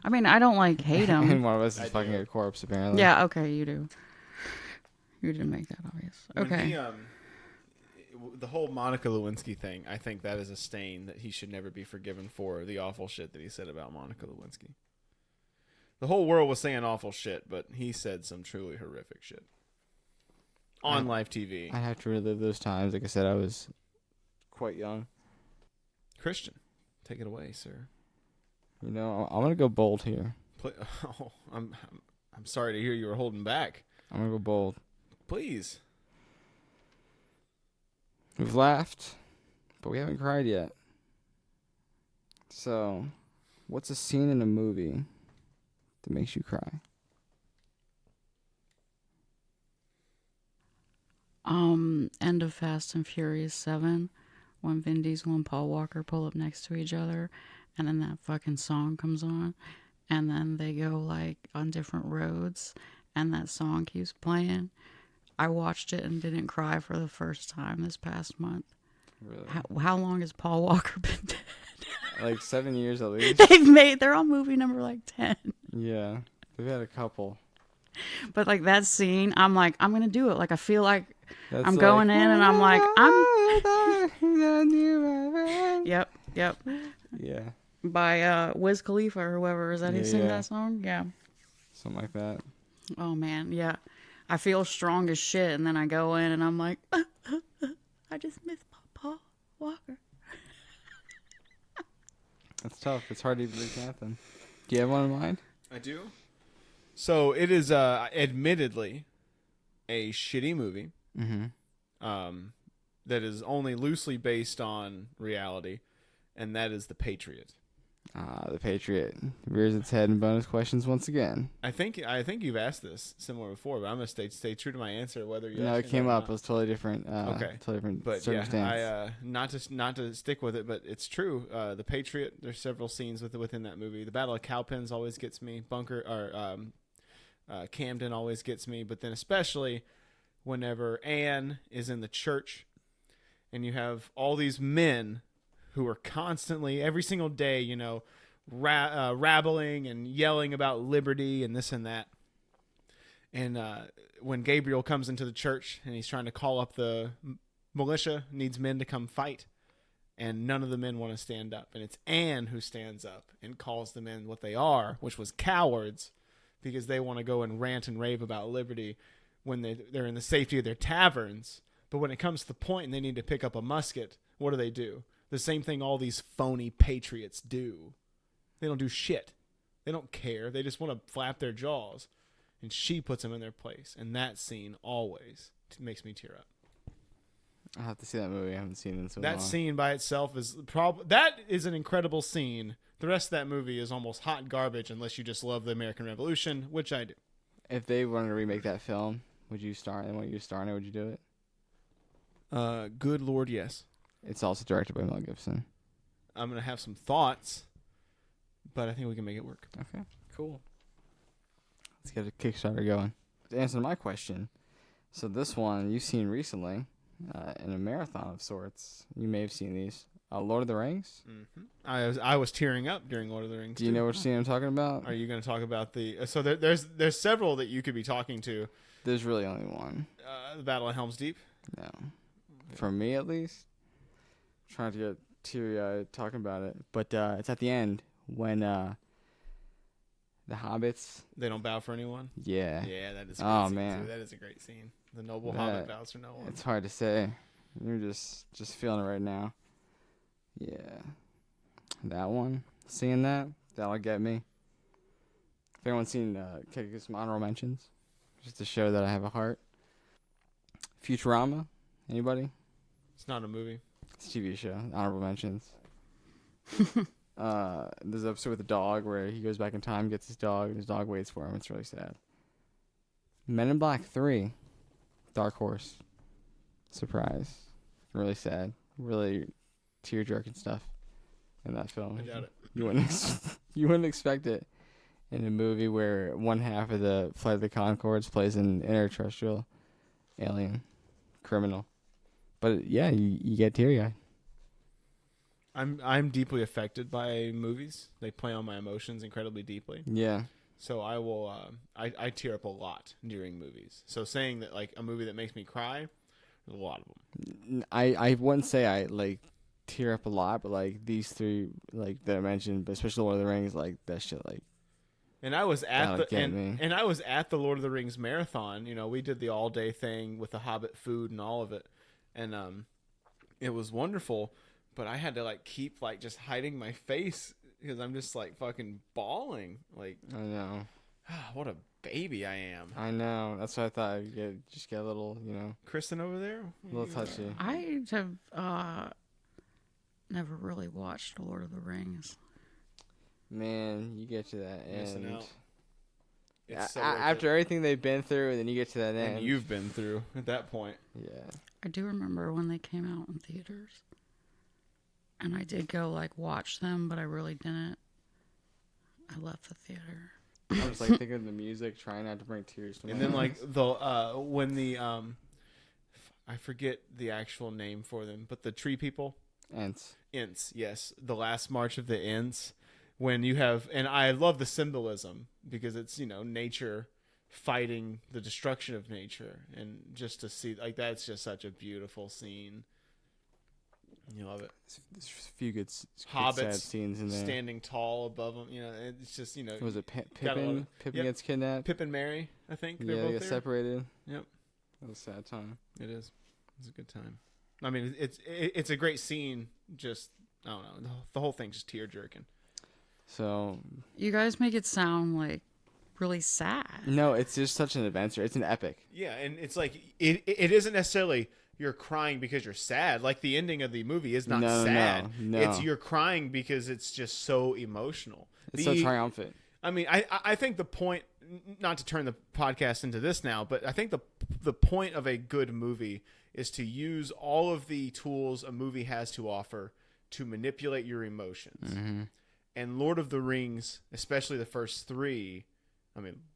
I mean, I don't like hate And him. one of us I is fucking do. a corpse, apparently. Yeah, okay, you do. You didn't make that obvious. When Okay. he, the whole Monica Lewinsky thing, I think that is a stain that he should never be forgiven for the awful shit that he said about Monica Lewinsky. The whole world was saying awful shit, but he said some truly horrific shit on live TV. I have to relive those times. Like I said, I was quite young. Christian, take it away, sir. You know, I'm going to go bold here. Oh, I'm sorry to hear you were holding back. I'm going to go bold. Please. We've laughed, but we haven't cried yet. So, what's a scene in a movie that makes you cry? End of Fast and Furious 7, when Vin Diesel and Paul Walker pull up next to each other, and then that fucking song comes on, and then they go like on different roads, and that song keeps playing. I watched it and didn't cry for the first time this past month. Really? How long has Paul Walker been dead? Like 7 years at least? They're on movie number like 10. Yeah. We've had a couple. But like that scene, I'm like, I'm going to do it. Like I feel like That's I'm like, going in and I'm like, yep. Yeah. By Wiz Khalifa or whoever. Is that who Yeah, sing yeah. that song? Yeah. Something like that. Oh man, yeah. I feel strong as shit, and then I go in and I'm like, I just miss Paul Walker. That's tough. It's hard to even recount them. Do you have one in mind? I do. So it is admittedly a shitty movie. Mm-hmm. That is only loosely based on reality, and that is The Patriot. The Patriot rears its head in bonus questions once again. I think you've asked this similar before, but I'm gonna stay true to my answer. Whether you No, it came up. It was totally different. Okay. Totally different but circumstance. yeah, not to stick with it, but it's true. The Patriot. There's several scenes within that movie. The Battle of Cowpens always gets me. Camden always gets me, but then especially whenever Anne is in the church, and you have all these men who are constantly, every single day, you know, rabbling and yelling about liberty and this and that. And when Gabriel comes into the church and he's trying to call up the militia, needs men to come fight, and none of the men want to stand up. And it's Anne who stands up and calls the men what they are, which was cowards, because they want to go and rant and rave about liberty when they're in the safety of their taverns. But when it comes to the point and they need to pick up a musket, what do? The same thing all these phony patriots do. They don't do shit. They don't care. They just want to flap their jaws. And she puts them in their place. And that scene always makes me tear up. I'll have to see that movie. I haven't seen it in so long. That scene by itself is that is an incredible scene. The rest of that movie is almost hot garbage unless you just love the American Revolution, which I do. If they wanted to remake that film, would you star in it? Would you star in it? Would you do it? Good Lord, yes. It's also directed by Mel Gibson. I'm going to have some thoughts, but I think we can make it work. Okay, cool. Let's get a Kickstarter going. To answer my question, so this one you've seen recently in a marathon of sorts. You may have seen these. Lord of the Rings? Mm-hmm. I was tearing up during Lord of the Rings. Do you know which scene I'm talking about? Are you going to talk about the... So there's several that you could be talking to. There's really only one. The Battle of Helm's Deep? No. For me, at least. I'm trying to get teary-eyed talking about it. But it's at the end when the hobbits... They don't bow for anyone? Yeah. Yeah, that is a great scene, man. too. That is a great scene. The noble hobbit bows for no one. It's hard to say. You're just feeling it right now. Yeah. That one. Seeing that'll get me. If anyone's seen, can I get some honorable mentions? Just to show that I have a heart. Futurama? Anybody? It's not a movie. It's a TV show. Honorable mentions. There's an episode with a dog where he goes back in time, gets his dog, and his dog waits for him. It's really sad. Men in Black 3. Dark Horse. Surprise. Really sad. Really tear-jerking stuff in that film. I doubt it. You wouldn't expect it in a movie where one half of the Flight of the Conchords plays an interterrestrial alien criminal. But yeah, you get teary-eyed. I'm deeply affected by movies. They play on my emotions incredibly deeply. Yeah. So I will. I tear up a lot during movies. So saying that like a movie that makes me cry, there's a lot of them. I wouldn't say I like tear up a lot, but like these three like that I mentioned, but especially Lord of the Rings, like that shit like. And I was at That'll get me. and I was at the Lord of the Rings marathon. You know, we did the all day thing with the Hobbit food and all of it, and it was wonderful. But I had to like keep like just hiding my face because I'm just like fucking bawling. Like I know. What a baby I am. I know. That's what I thought. I'd just get a little, Kristen over there, a little touchy. I have never really watched Lord of the Rings. Man, you get to that Missing end. out. It's so After everything they've been through, and then you get to that end. and you've been through at that point. Yeah. I do remember when they came out in theaters. And I did go like watch them, but I really didn't. I left the theater. I was like thinking of the music, trying not to bring tears to my And then eyes. like the when the I forget the actual name for them, but the tree people, Ents. Ints, yes, the last march of the Ints, when you have, and I love the symbolism because it's nature fighting the destruction of nature, and just to see like that's just such a beautiful scene. You love it. There's a few good sad Hobbits scenes in there. standing tall above them. It's just Was it got a lot Pippin? of- Pippin yep. gets kidnapped. Pip and Mary, I think. Yeah, They're they both get there. separated. Yep. That was a sad time. It is. It's a good time. I mean, it's a great scene. Just I don't know. The whole thing's just tear jerking. So You guys make it sound like really sad. no, it's just such an adventure. It's an epic. Yeah, and it's like it isn't necessarily you're crying because you're sad. Like the ending of the movie is not No, sad. no. It's you're crying because it's just so emotional. It's so triumphant. I mean, I think the point, not to turn the podcast into this now, but I think the point of a good movie is to use all of the tools a movie has to offer to manipulate your emotions. Mm-hmm. And Lord of the Rings, especially the first three,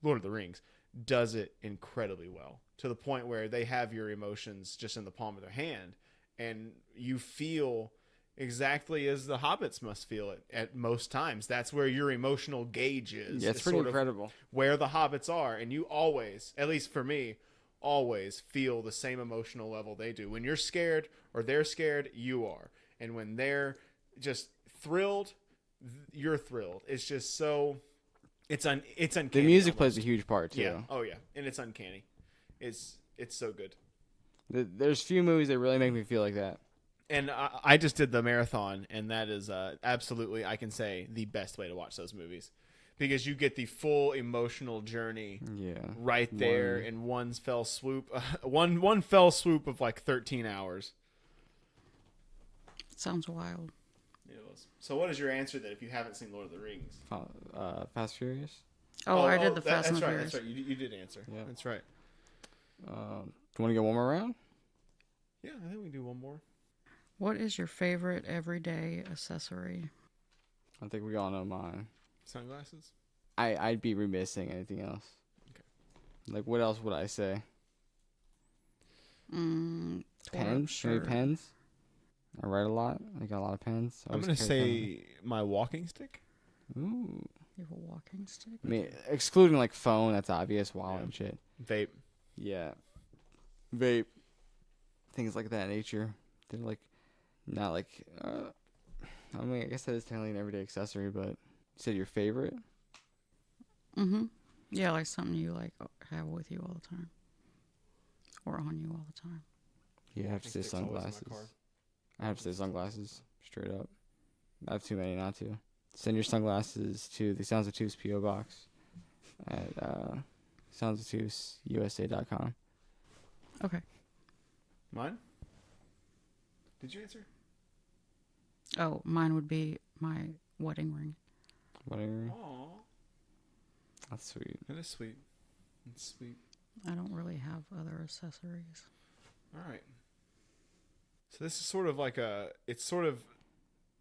Lord of the Rings does it incredibly well, to the point where they have your emotions just in the palm of their hand, and you feel exactly as the hobbits must feel it at most times. That's where your emotional gauge is. Yeah, it's is pretty sort of incredible. where the hobbits are, and you always, at least for me, always feel the same emotional level they do. When you're scared or they're scared, you are. And when they're just thrilled, you're thrilled. It's just so it's uncanny. The music almost. plays a huge part too. Yeah. Oh yeah. And it's uncanny. It's so good. There's few movies that really make me feel like that. And I just did the marathon, and that is absolutely, I can say, the best way to watch those movies, because you get the full emotional journey right there in one fell swoop. One fell swoop of like 13 hours. Sounds wild. It was. So what is your answer then if you haven't seen Lord of the Rings? Fast Furious. I did the Fast and the Furious. That's right. You did answer. Yeah. That's right. Do you want to get one more round? Yeah, I think we can do one more. What is your favorite everyday accessory? I think we all know mine. Sunglasses? I'd be remiss saying anything else. Okay. Like, what else would I say? Pens? Sure. Maybe pens? I write a lot. I got a lot of pens. I'm going to say my walking stick. Ooh. You have a walking stick? I mean, excluding, like, phone, that's obvious, wallet and shit. Vape. Yeah. Vape. Things like that nature. They're, like, not, like, I mean, I guess that is technically an everyday accessory, but you said your favorite? Mm-hmm. Yeah, like something you, like, have with you all the time. Or on you all the time. You have to say Stick's always in my sunglasses. car. I have to say sunglasses, straight up. I have too many not to. Send your sunglasses to the Sounds Obtuse P.O. Box at soundsobtuseusa.com. Okay. Mine? Did you answer? Oh, mine would be my wedding ring. Whatever. Aw, That's sweet. that is sweet. That's sweet. I don't really have other accessories. All right. So this is sort of like it's sort of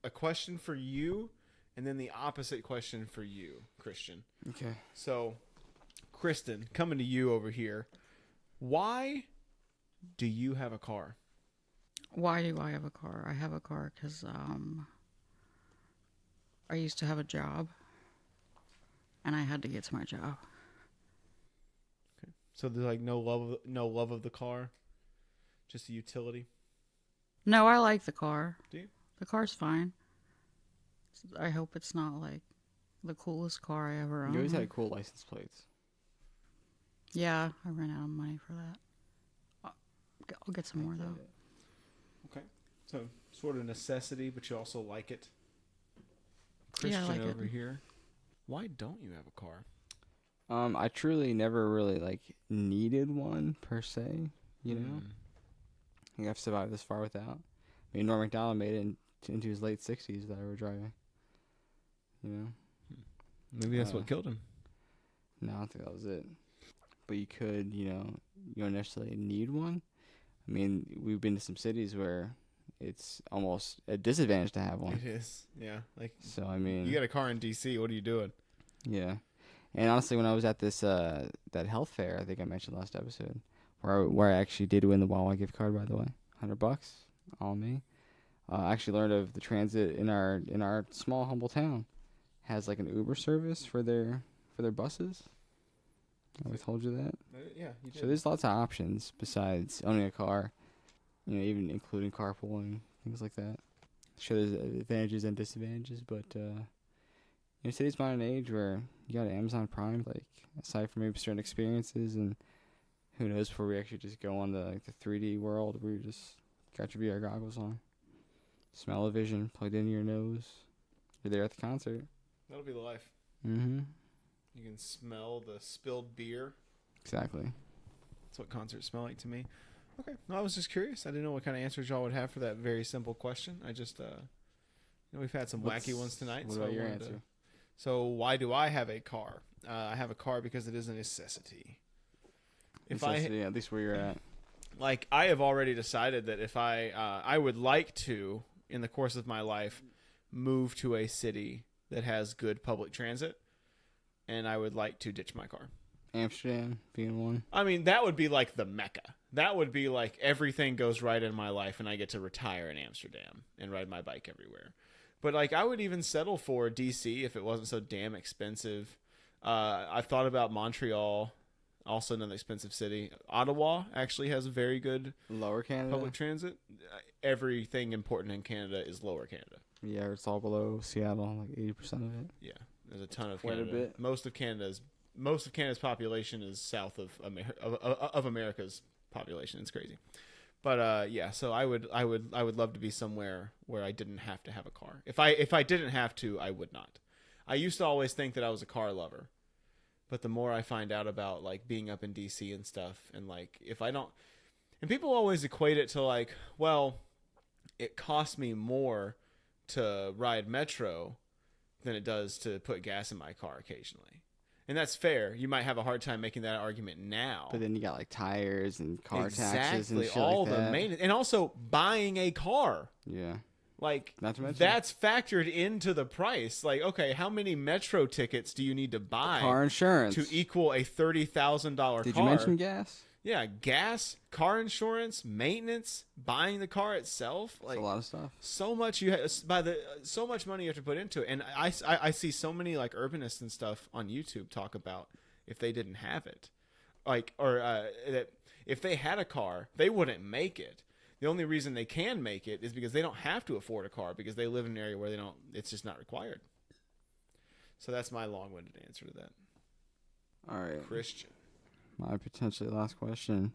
a question for you, and then the opposite question for you, Christian. Okay. So, Kristen, coming to you over here. Why do you have a car? Why do I have a car? I have a car because I used to have a job, and I had to get to my job. Okay. So there's like no love of the car, just a utility. No, I like the car. Do you? The car's fine. I hope it's not like the coolest car I ever owned. You always had cool license plates. Yeah, I ran out of money for that. I'll get some more though. Okay. So sort of necessity, but you also like it. Yeah, I Christian like over it. here. Why don't you have a car? I truly never really like needed one per se. You know, I think I've survived this far without. I mean, Norm Macdonald made it into his late 60s without ever driving. You know. Maybe that's what killed him. No, I don't think that was it. But you could, you don't necessarily need one. I mean, we've been to some cities where it's almost a disadvantage to have one. It is. Yeah. Like, So, I mean, you got a car in DC. What are you doing? yeah. And honestly, when I was at this that health fair, I think I mentioned last episode, where I actually did win the Wawa gift card, by the way, $100, all me. I actually learned of the transit in our small humble town has like an Uber service for their buses. I told you that. Yeah, you So there's lots of options besides owning a car, even including carpooling, things like that. Sure, there's advantages and disadvantages, but today's modern age where you got Amazon Prime, like aside from maybe certain experiences, and who knows before we actually just go on the 3D world where you just got your VR goggles on, smell-o-vision plugged into your nose, you're there at the concert. That'll be the life. Mm-hmm. You can smell the spilled beer. Exactly. That's what concerts smell like to me. Okay. No, I was just curious. I didn't know what kind of answers y'all would have for that very simple question. I just, we've had some wacky ones tonight. What so about I your wanted answer? So why do I have a car? I have a car because it is a necessity. Necessity, at least where you're at. Like, I have already decided that if I would like to, in the course of my life, move to a city that has good public transit, and I would like to ditch my car. Amsterdam being one. I mean, that would be like the Mecca. That would be like everything goes right in my life and I get to retire in Amsterdam and ride my bike everywhere. But like, I would even settle for DC if it wasn't so damn expensive. I've thought about Montreal, also another expensive city. Ottawa actually has very good Lower Canada. public transit. Everything important in Canada is Lower Canada. Yeah, it's all below Seattle, like 80% of it. Yeah, there's a ton of Quite a Canada. bit. Most of Canada's population is south of America's population. It's crazy, but yeah. So I would love to be somewhere where I didn't have to have a car. If I didn't have to, I would not. I used to always think that I was a car lover, but the more I find out about like being up in DC and stuff, and like if I don't, and people always equate it to like, well, it costs me more to ride Metro than it does to put gas in my car occasionally. And that's fair. You might have a hard time making that argument now. But then you got like tires and car exactly, taxes and shit all like that. the maintenance, and also buying a car. Yeah. Like, Not to mention that's factored into the price. Like, okay, how many Metro tickets do you need to buy car insurance to equal a $30,000 car? Did you mention gas? Yeah, gas, car insurance, maintenance, buying the car itself. Like Like a lot of stuff. so much so much money you have to put into it. And I see so many like urbanists and stuff on YouTube talk about if they didn't have it, like, or that if they had a car, they wouldn't make it. The only reason they can make it is because they don't have to afford a car because they live in an area where it's just not required. So that's my long-winded answer to that. All right. Christian. My potentially last question.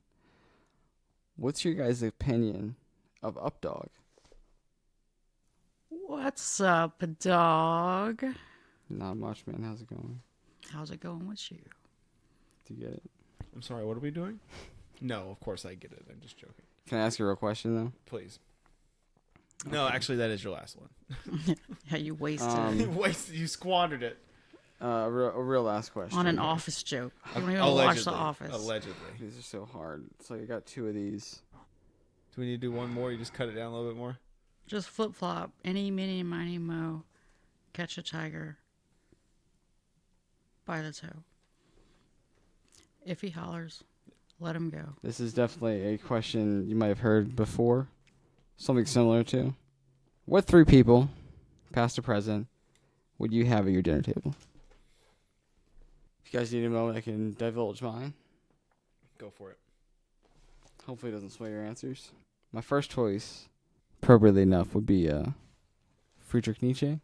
What's your guys' opinion of Updog? What's up, dog? Not much, man. How's it going? How's it going with you? Do you get it? I'm sorry, what are we doing? No, of course I get it. I'm just joking. Can I ask you a real question, though? Please. No, actually, that is your last one. Yeah, you wasted it You squandered it. A real last question. on an office joke. You don't even watch The Office. Allegedly. These are so hard. So I got 2 of these. Do we need to do one more? You just cut it down a little bit more? Just flip flop. Any, mini, miny, mo. Catch a tiger by the toe. If he hollers, let him go. This is definitely a question you might have heard before. Something similar to. What 3 people, past or present, would you have at your dinner table? If you guys need a moment, I can divulge mine. Go for it. Hopefully it doesn't sway your answers. My first choice, appropriately enough, would be Friedrich Nietzsche.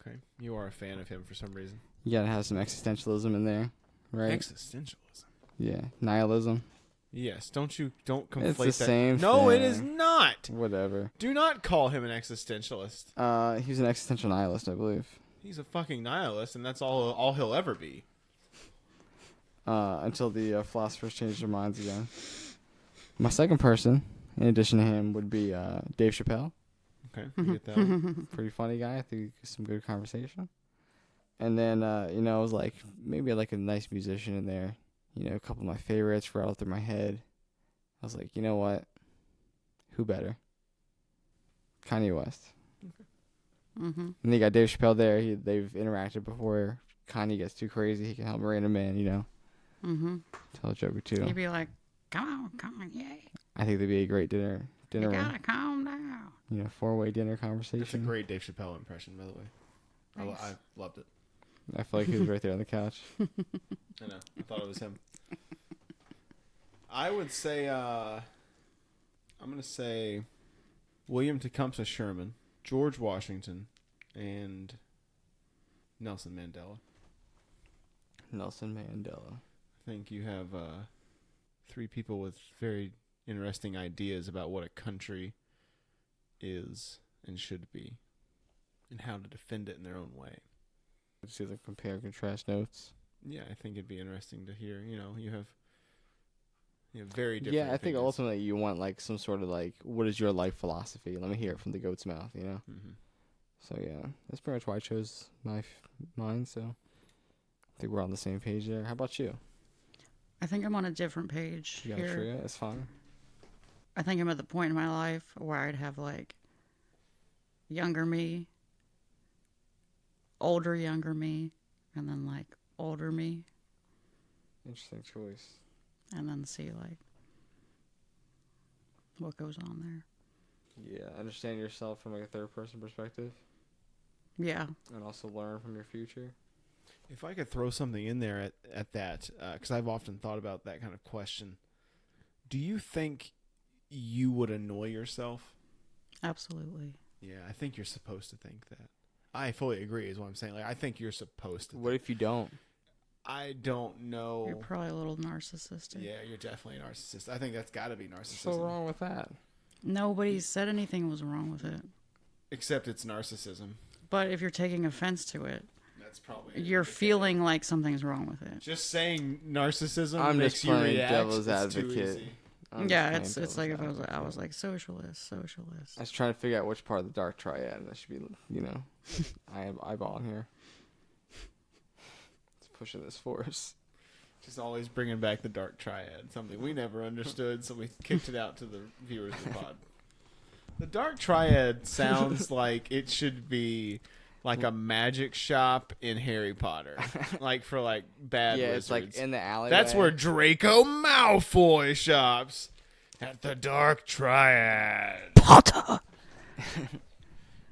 Okay. You are a fan of him for some reason. You gotta have some existentialism in there, right? Existentialism. Yeah, nihilism. Yes. Don't conflate It's the that. same No, it thing. is not. Whatever. Do not call him an existentialist. He's an existential nihilist, I believe. He's a fucking nihilist, and that's all he'll ever be. Until the philosophers change their minds again. My second person, in addition to him, would be Dave Chappelle. Okay, you get that one. Pretty funny guy. I think some good conversation. And then, it was like, maybe like a nice musician in there. A couple of my favorites rattled through my head. I was like, you know what? Who better? Kanye West. Mm-hmm. And they got Dave Chappelle there. They've interacted before. Kanye gets too crazy. He can help rein him in, Mm-hmm. Tell a joke or two. He'd be like, come on, yay. I think they'd be a great dinner You room. gotta calm down. 4-way dinner conversation. That's a great Dave Chappelle impression, by the way. Thanks. I loved it. I feel like he was right there on the couch. I know. I thought it was him. I would say, I'm going to say William Tecumseh Sherman, George Washington, and Nelson Mandela. Nelson Mandela. I think you have 3 people with very interesting ideas about what a country is and should be and how to defend it in their own way. Let's either compare and contrast notes. Yeah, I think it'd be interesting to hear. You have very different Yeah, I think opinions. ultimately you want like some sort of like, what is your life philosophy? Let me hear it from the goat's mouth, Mm-hmm. So yeah, that's pretty much why I chose mine. So I think we're on the same page there. How about you? I think I'm on a different page You got a here. trio? That's fine. I think I'm at the point in my life where I'd have like younger me, older younger me, and then like older me, Interesting choice. and then see like what goes on there. Yeah, understand yourself from like a third person perspective, Yeah. and also learn from your future. If I could throw something in there at that, because I've often thought about that kind of question. Do you think you would annoy yourself? Absolutely. Yeah, I think you're supposed to think that. I fully agree is what I'm saying. Like, I think you're supposed to. What if you don't? I don't know. You're probably a little narcissistic. Yeah, you're definitely a narcissist. I think that's got to be narcissism. What's so wrong with that? Nobody said anything was wrong with it. Except it's narcissism. But if you're taking offense to it, That's probably. you're feeling like something's wrong with it. Just saying narcissism I'm makes just you playing react. devil's It's too advocate. easy. Yeah, it's like if I was like socialist. I was trying to figure out which part of the dark triad that should be, I am eyeballing here. It's pushing this force. Just always bringing back the dark triad, something we never understood, so we kicked it out to the viewers of the pod. The dark triad sounds like it should be like a magic shop in Harry Potter, like for like bad Yeah, wizards. it's like in the alleyway. That's where Draco Malfoy shops at the dark triad. Potter.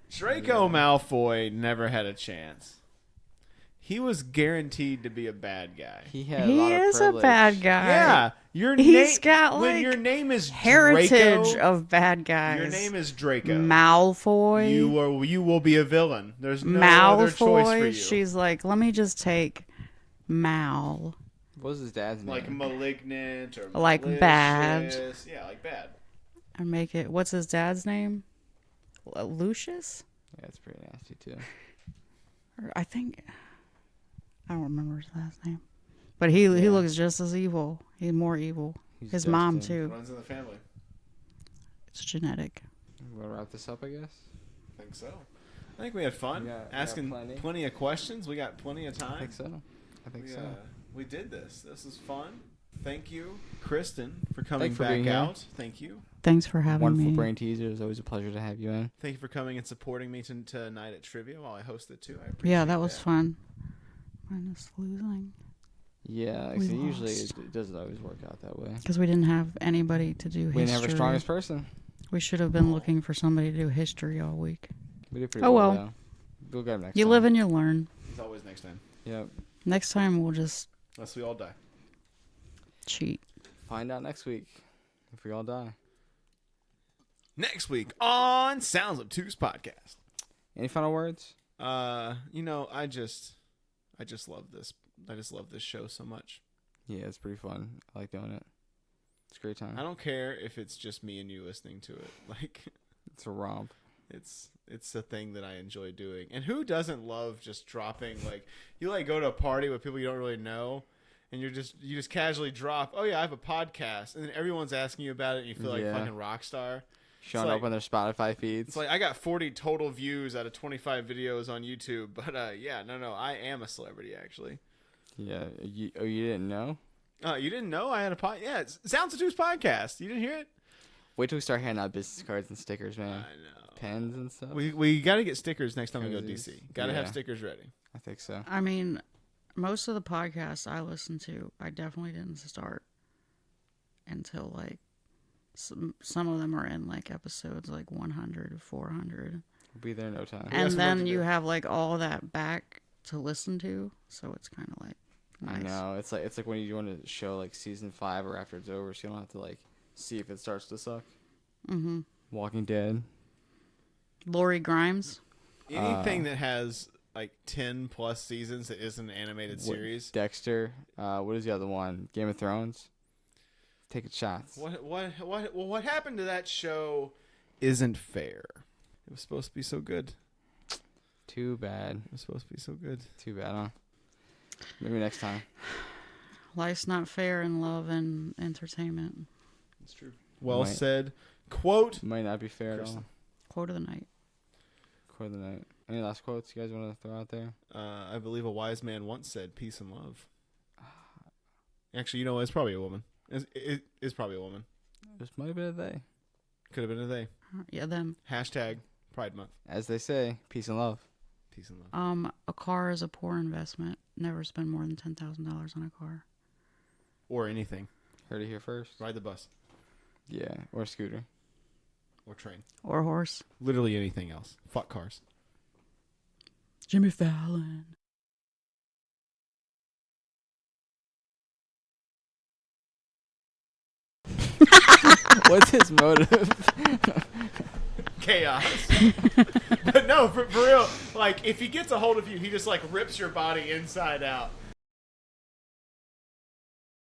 Draco Malfoy never had a chance. He was guaranteed to be a bad guy. He had a He lot of is a privilege. bad guy. Yeah, your He's got, when like, your name is Heritage Draco, of bad guys. your name is Draco. Malfoy. You will be a villain. There's no other choice for you. Malfoy. She's like, let me just take Mal. What was his dad's name? like malignant or Like bad. malicious. Yeah, like bad. And make it. What's his dad's name? Lucius. Yeah, it's pretty nasty too. Or I think. I don't remember his last name. But he looks just as evil. He's more evil. He's His mom destined. too. Runs in the family. It's genetic. We'll wrap this up, I guess. I think so. I think we had fun We got asking plenty of questions. We got plenty of time. I think so. We did this. This is fun. Thank you, Kristen, for coming Thanks for back being here. out. Thank you. Thanks for having Wonderful me. brain teaser. It's always a pleasure to have you in. Thank you for coming and supporting me tonight at Trivia while I hosted too. I appreciate Yeah, that was fun. Minus losing. Yeah, We so usually lost. it doesn't always work out that way. Because we didn't have anybody to do We history. didn't have our strongest person. We should have been looking for somebody to do history all week. We did pretty Oh, well. well. Though. We'll get him next You time. live and you learn. It's always next time. Yep. Next time we'll just Unless we all die. cheat. Find out next week if we all die. Next week on Sounds Obtuse Podcast. Any final words? I just love this. I just love this show so much. Yeah, it's pretty fun. I like doing it. It's a great time. I don't care if it's just me and you listening to it. Like, It's a romp. it's a thing that I enjoy doing. And who doesn't love just dropping, like, you like go to a party with people you don't really know, and you just casually drop, oh yeah, I have a podcast, and then everyone's asking you about it, and you feel like a Yeah. fucking rock star. Showing like- up on their Spotify feeds. It's like I got 40 total views out of 25 videos on YouTube, but yeah, no, I am a celebrity actually. Yeah. You didn't know? You didn't know I had a pod? Yeah, it's Sounds Obtuse Podcast. You didn't hear it? Wait till we start handing out business cards and stickers, man. I know. Pens and stuff. We got to get stickers next time we go to Koozies. DC. Got to have Yeah. stickers ready. I think so. I mean, most of the podcasts I listen to, I definitely didn't start until like some of them are in like episodes like 100 to 400. We'll be there in no time. got And some work then to you do. have like all that back to listen to, so it's kind of like nice. I know. It's like when you want to show like season 5 or after it's over, so you don't have to like see if it starts to suck. Mm-hmm. Walking Dead. Lori Grimes. Anything that has like 10 plus seasons that isn't an animated series. Dexter. What is the other one? Game of Thrones. Taking shots. What happened to that show isn't fair. It was supposed to be so good. Too bad. It was supposed to be so good. Too bad, huh? Maybe next time. Life's not fair in love and entertainment. It's true. Well Might- said. Quote. Might not be fair at all. Kristen. Quote of the night. Quote of the night. Any last quotes you guys want to throw out there? I believe a wise man once said, "Peace and love." Actually, you know, it's probably a woman. It's probably a woman. This might have been a they. Could have been a they. Yeah, them. Hashtag Pride Month. As they say, peace and love. Peace and love. A car is a poor investment. Never spend more than $10,000 on a car. Or anything. Heard it here first. Ride the bus. Yeah, or a scooter. Or train. Or a horse. Literally anything else. Fuck cars. Jimmy Fallon. What's his motive? Chaos. But no, for real, like, if he gets a hold of you, he just, like, rips your body inside out.